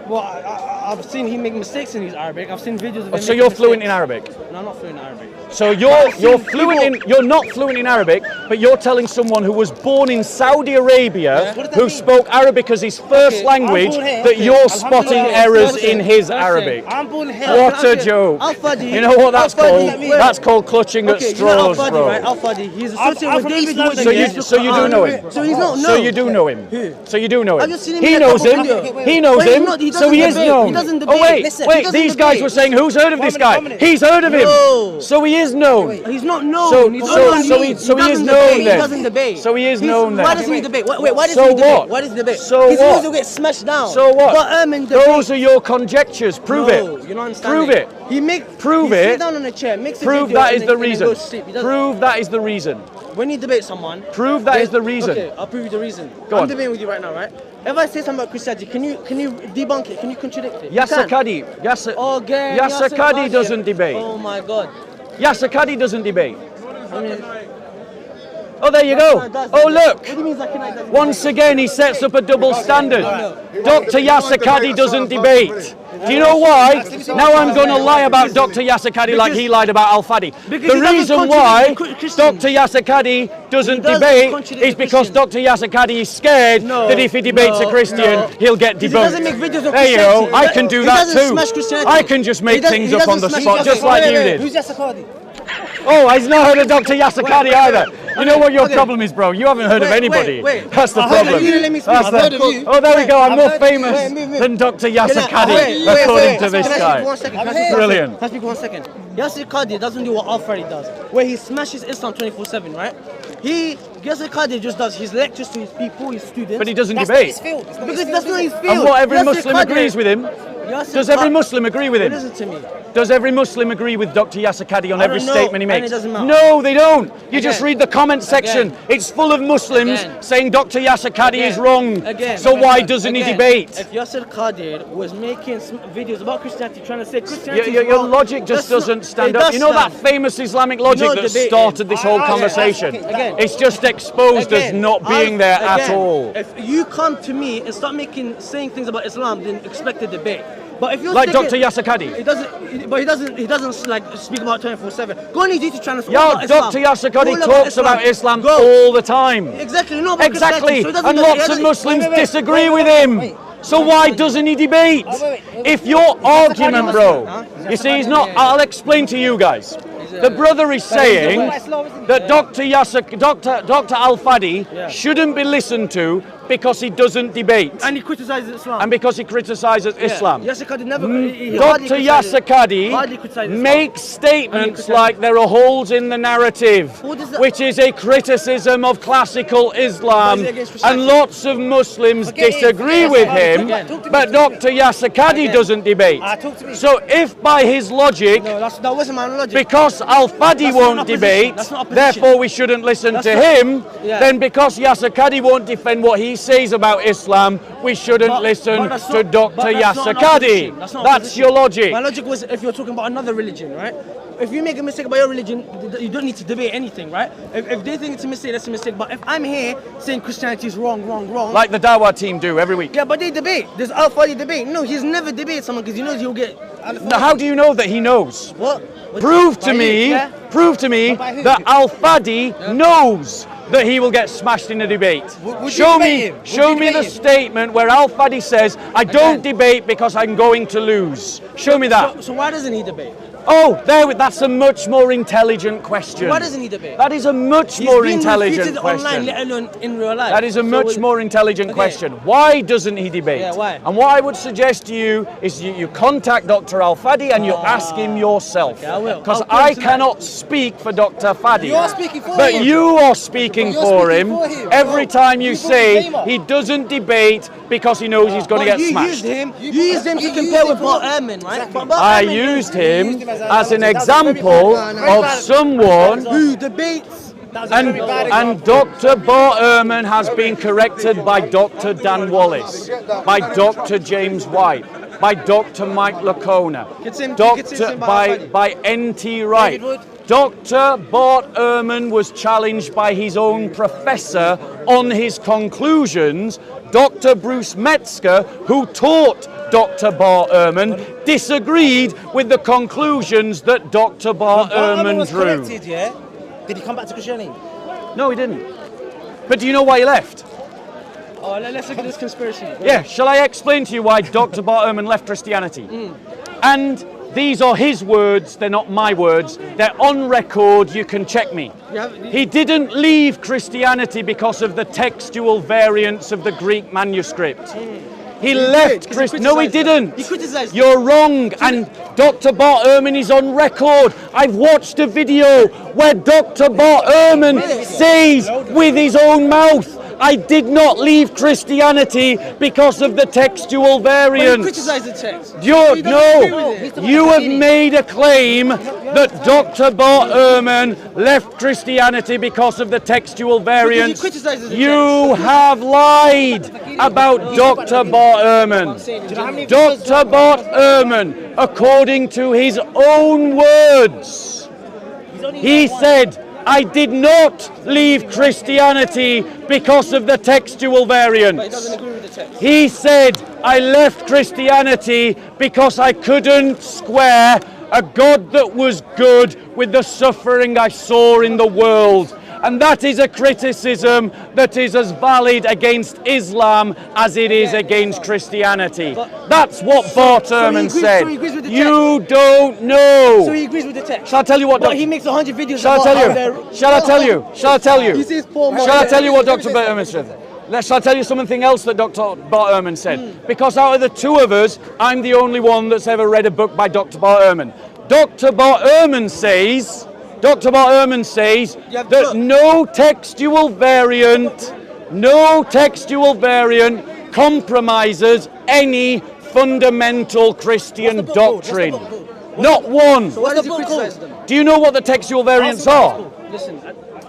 Well, I've seen him make mistakes in his Arabic. I've seen videos of him. So making you're fluent in mistakes. Arabic. No, I'm not fluent in Arabic. So you're fluent in you're not fluent in Arabic, but you're telling someone who was born in Saudi Arabia What does that who mean? spoke Arabic as his first Okay, language I'm born here. that Okay, you're spotting alhamdulillah. errors Okay, in his that's it. Arabic. I'm born here. What a joke. Al Fadi. You know what that's Al Fadi, called? that means- That's called clutching at Okay, you know Al straws, Fadi, bro. right? Al Fadi. He's I'm associated with from David East Wood. London, So and you he used so to you put do on- know him. So he's not known. So you do know him. Who? So you do know I've him. just seen him He in a knows couple him. videos. He knows But he's him. not- he So doesn't he is debate. known. He doesn't Oh debate. wait, Listen, he wait. doesn't These guys debate. were saying, who's heard of this guy? One minute. He's heard of him. No. So he is known. He's not known. So- He's so- not so known. he- so he is doesn't known debate. then. He doesn't debate. So he is He's- known then. Why doesn't he debate? Wait, why doesn't So he debate? what? Why does he debate? So His what? videos will get smashed down. So what? But Ehrman debates. Those are your conjectures. Prove No, it. you don't understand. Prove it. He makes. Prove he it. Sit down on a chair. Makes a Prove video that and is then- the and then reason. goes to sleep. He doesn't- Prove that is the reason. When you debate someone, Prove that is the reason. Okay, I'll prove you the reason. Go I'm on. debating with you right now, right? If I say something about Christianity, can you debunk it? Can you contradict it? You Yasser can. Qadi. Yasser Again, Yasser Qadi Qadi. doesn't debate. Oh my God. Yasser Qadi doesn't debate. I mean, Oh, there you go. Zakir does Oh, debate. look. What do you mean Zakir doesn't Once debate? again, he sets up a double standard. Dr. Yasser Qadi doesn't debate. Do you know why? Now I'm going to lie about Dr. Yasser Qadi like he lied about Al Fadi. Because The he doesn't reason contradict why the Christians. Dr. Yasser Qadi doesn't He doesn't debate contradict is the because Christians. Dr. Yasser Qadi is scared No, that if he debates a no, Christian, no. he'll get Because he doesn't make debunked. videos of There you go. Christianity. I can do He that doesn't too. smash Christianity. I can just He make doesn't- things he up on doesn't the smash spot, just Yasser like Qadi. you did. Who's Yasser Qadi? Oh, he's not heard of Dr. Yasser Qadi either. You know what your okay. problem is, bro? You haven't heard of Wait, anybody. wait. That's the I've heard of problem. you, let me speak. That's I've the- heard of you. Oh, there we go. I'm I've more heard- famous wait, move. than Dr. Yasser Can I- Qadi, wait, according wait. to this Can I guy. speak 1 second? Can I speak 1 second? Brilliant. Can I speak 1 second? Yasser Qadi doesn't do what Al Fadi does, where he smashes Islam 24/7, right? Yasser Qadi just does his lectures to his people, his students. But he doesn't That's debate. not his field. It's not because his that's field, not is his it? field. And what, every Yasser Muslim Qadi- agrees with him? Yasser Does every Qadi- Muslim agree with him? Listen to me. Does every Muslim agree with Dr. Yasser Qadi on I every don't know, statement he and makes? it doesn't matter. No, they don't. You just Again. read the comment section. Again. It's full of Muslims Again. saying Dr. Yasser Qadi is wrong. Again. So why doesn't he Again. debate? If Yasser Qadi was making videos about Christianity, trying to say Christianity Your is wrong, logic just that's not- doesn't stand it up. does You know that stand. famous Islamic logic not that debating. started this whole Okay, conversation? again. It's just exposed as Again, not being there at again, all. If you come to me and start saying things about Islam, then expect a debate. But if you're like sticking- Dr. Yasser Qadhi. He doesn't like speak about 24/7. Go on his YouTube channel. Yo, Dr. Yasser Qadhi talks about Islam Go. all the time. Exactly, no, but Exactly, so he doesn't- and he lots of doesn't- Muslims wait, disagree wait, with wait, him. wait. So why doesn't he debate? wait. If your argument, bro, Huh? you see, he's not. I'll explain to you guys. The brother is saying that Dr. Al Fadi shouldn't be listened to because he doesn't debate And he criticizes Islam. and because he criticizes Islam. Yasser Qadhi never. he hardly Dr. criticizes- Yasser hardly Qadhi criticizes Islam. makes statements criticizes- like there are holes in the narrative, What does that- which is a criticism of classical Islam, But is it against and Christianity? lots of Muslims Forget it, disagree forget with it. him, Talk to me, but Dr. Yasser Qadhi doesn't debate. Talk to me. So if by his logic, No, that wasn't my logic. because Al Fadi That's won't not opposition. debate, That's not opposition. therefore we shouldn't listen That's to not- him, Yeah. then because Yasser Qadhi won't defend what he says about Islam, we shouldn't listen but that's to not- Dr. but that's not Yasser an Qadhi. opposition. That's not That's opposition. your logic. My logic was if you're talking about another religion, right? If you make a mistake about your religion, you don't need to debate anything, right? If they think it's a mistake, that's a mistake. But if I'm here saying Christianity is wrong, Like the Dawah team do every week. yeah, but they debate. There's Al Fadi debate. No, he's never debated someone because he knows he'll get. Now, how do you know that he knows? What? Prove to By me, who? Yeah? prove to me by who? that Al Fadi knows that he will get smashed in a debate. Would you Show debate me, him? Would show you me the debate him? statement where Al Fadi says, "I don't debate because I'm going to lose." Show me that. So why doesn't he debate? Oh, that's a much more intelligent question. Why doesn't he debate? That is a much He's more been intelligent refuted online, question. let alone in real life. That is a much more intelligent Okay. question. Why doesn't he debate? Yeah, why? And what I would suggest to you is you contact Dr. Al Fadi and you ask him yourself. Okay, I will. Because I'll call him I tonight. cannot speak for Dr. Fadi. You're speaking for but him. you are speaking But you're for speaking him for him. every Bro, time you you brought say his name up. he doesn't debate because he knows he's going to But get you smashed. used him. You You used him to used compare him with for Bart what? Ehrman, right? Exactly. But Bart I Ehrman used him used him as an that was a very example bad- very of bad- someone who debates. and Dr. Bart Ehrman has been corrected by Dr. Dan Wallace, by Dr. James White, by Dr. Mike Lacona, Gets him by by N.T. Wright. David Wood. Dr. Bart Ehrman was challenged by his own professor on his conclusions. Dr. Bruce Metzger, who taught Dr. Bart Ehrman, disagreed with the conclusions that Dr. Bart Ehrman was drew. corrected, yeah? Did he come back to Christianity? No, he didn't. But do you know why he left? Oh, let's look at this conspiracy. Yeah, shall I explain to you why Dr. Bart Ehrman left Christianity? And these are his words, they're not my words. They're on record, you can check me. He didn't leave Christianity because of the textual variants of the Greek manuscript. He left did, 'cause he Christianity. No, he criticised didn't. them. He criticised them. You're wrong. And Dr. Bart Ehrman is on record. I've watched a video where Dr. Bart Ehrman says with his own mouth, I did not leave Christianity because of the textual But he variants. criticised the text. You're, He doesn't agree no, with it. you have made a claim that Dr. Bart Ehrman left Christianity because of the textual variants. criticizes the You have lied about Dr. Bart Ehrman. Dr. Bart Ehrman, according to his own words, he said, I did not leave Christianity because of the textual But he variants. doesn't agree with the text. He said, I left Christianity because I couldn't square a God that was good with the suffering I saw in the world. And that is a criticism that is as valid against Islam as it is against Christianity. That's what Bart Ehrman so said. he agrees with the You don't know. So he agrees with the text. Shall I tell you what? But he makes 100 videos Shall I about tell how you? they're... Shall I tell you? Shall I tell you? He says Paul Shall I tell you what Dr. Bart Ehrman said? Shall I tell you something else that Dr. Bart Ehrman said? Because out of the two of us, I'm the only one that's ever read a book by Dr. Bart Ehrman. Dr. Bart Ehrman says have that book. no textual variant compromises any fundamental Christian What's the book called? What's the doctrine. book called? Not one. So why does he the book criticize called? them? Do you know what the textual variants are? Listen,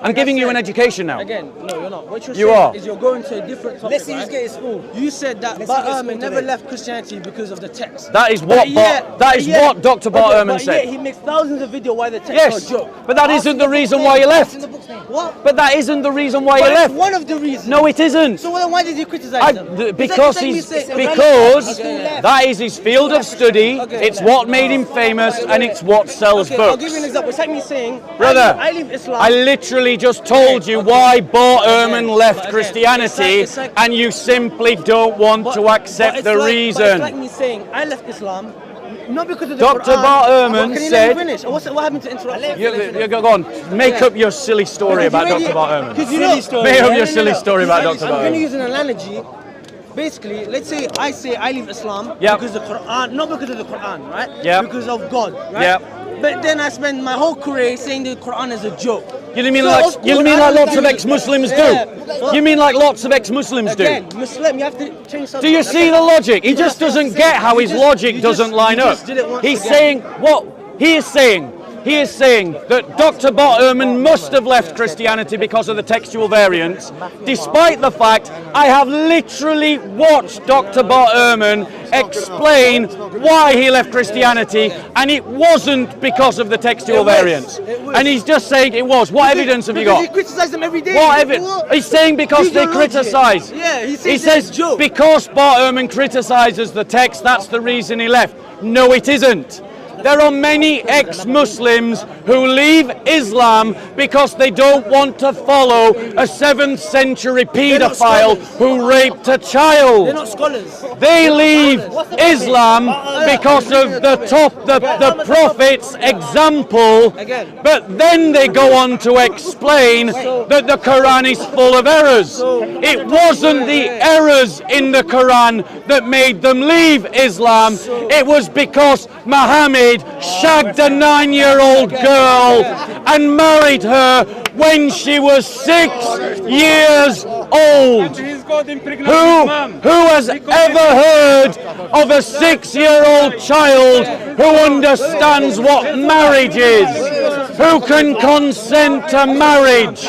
I'm giving you an education now. Again, no, you're not. What you're You saying are. is you're going to a different topic. Let's see who's right? getting school. You said that Let's Bart see who's Ehrman school never today. left Christianity because of the text. That is what what Dr. Bart Ehrman but said. Yet he makes thousands of videos why the text Yes, are a joke. but that isn't the reason why he left. What? But that isn't the reason why he But it's left. one of the reasons. No, it isn't. So then why did you criticize them? Because that is his field of study. Okay. It's what made him famous, and it's what sells Okay, I'll books. give you an example. It's like me saying, Brother, I leave Islam. I literally just told you why Bart Ehrman left But again, Christianity, it's like- and you simply don't want to accept it's the like, reason. But it's like me saying, I left Islam, not because of the Dr. Quran. Bart Ehrman Can you said- let me finish? What happened to interrupt? You go on. Make up your silly story about Dr. Bart Ehrman. Because you know, Make up your silly story about Dr. I'm Bart going to Ehrman. use an analogy. Basically, let's say I leave Islam Yep. because of the Quran, not because of the Quran, right? Yep. Because of God, right? Yep. But then I spend my whole career saying the Quran is a joke. You mean So, like of you course, mean I like don't lots of think- ex-Muslims Yeah. do? You mean like lots of ex-Muslims do? Again, Muslim, you have to change something. Do you see the logic? He just doesn't get how his logic doesn't line up. He's saying what he is saying. He is saying that Dr. Bart Ehrman must have left Christianity because of the textual variants, despite the fact I have literally watched Dr. Bart Ehrman explain why he left Christianity, and it wasn't because of the textual variants. And he's just saying it was. What evidence have you Because got? he criticizes them every day. What evidence? He's saying because Use they your logic. criticise. Yeah, he He says says it's a joke. because Bart Ehrman criticises the text, that's the reason he left. No, it isn't. There are many ex-Muslims who leave Islam because they don't want to follow a 7th century paedophile who raped a child. They're not scholars. They leave Islam because of the Prophet's example, but then they go on to explain that the Quran is full of errors. It wasn't the errors in the Quran that made them leave Islam. It was because Muhammad shagged a 9-year-old girl and married her when she was 6 years old. Who has ever heard of a 6-year-old child who understands what marriage is? Who can consent to marriage?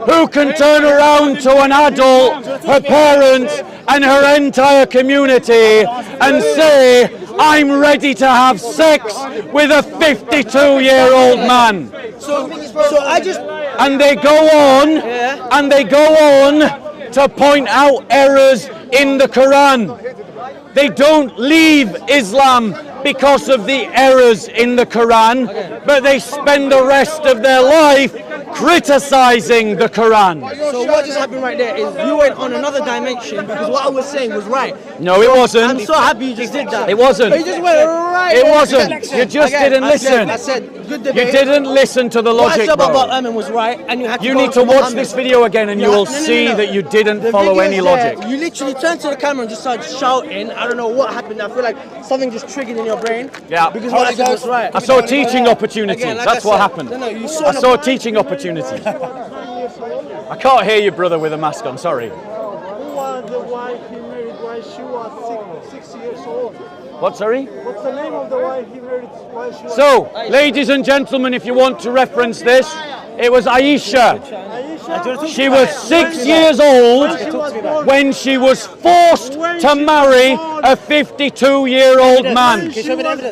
Who can turn around to an adult, her parents and her entire community and say, I'm ready to have sex with a 52-year-old man? So I just And they go on to point out errors in the Quran. They don't leave Islam because of the errors in the Quran, but they spend the rest of their life criticizing the Quran. So what just happened right there is you went on another dimension because what I was saying was right. No, it wasn't. I'm so happy you just did that. It wasn't. But you just went right. It there. wasn't. You just didn't listen. I said good You debate. didn't listen to the What I logic, said about bro. Ehrman was right, and you had to You go need to watch Muhammad. this video again and you Yeah, will no, no, see no. that you didn't The follow video any is logic. there. You literally turned to the camera and just started shouting. I don't know what happened. I feel like something just triggered in your brain. Yeah. Because what I said was right. I saw a teaching opportunity. Again, like That's I what said, happened. No, you I saw a teaching opportunity. I can't hear you, brother, with a mask on. Sorry. Who was the wife he married while she was 6 years old? What, sorry? What's the name of the wife he married while she was So, ladies and gentlemen, if you want to reference this, it was Aisha. She was 6 years old when she was forced to marry a 52-year-old man.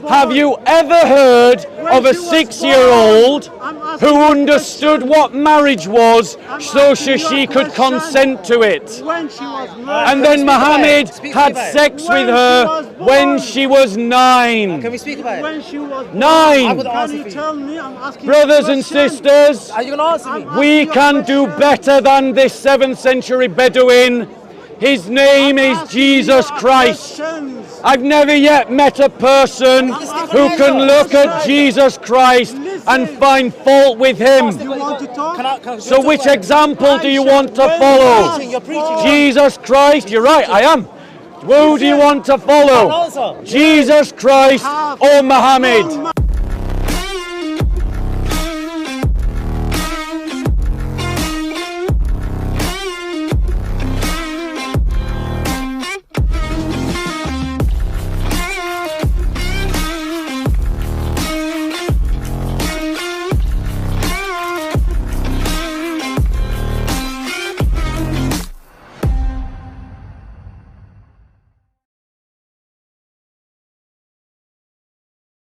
Have you ever heard of a 6-year-old who understood what marriage was so she could consent to it? when she was married? And then Muhammad had sex with her when she was 9. Can we speak about it? When she was 9. Can you tell me? I'm asking Brothers and sisters, Are you going to answer me? we can do better than this 7th century Bedouin. His name is Jesus Christ. I've never yet met a person who can look at Jesus Christ and find fault with him. You want to talk? So which example do you want to follow? You're preaching. Jesus Christ, you're right, I am. Who do you want to follow? Jesus Christ or Muhammad?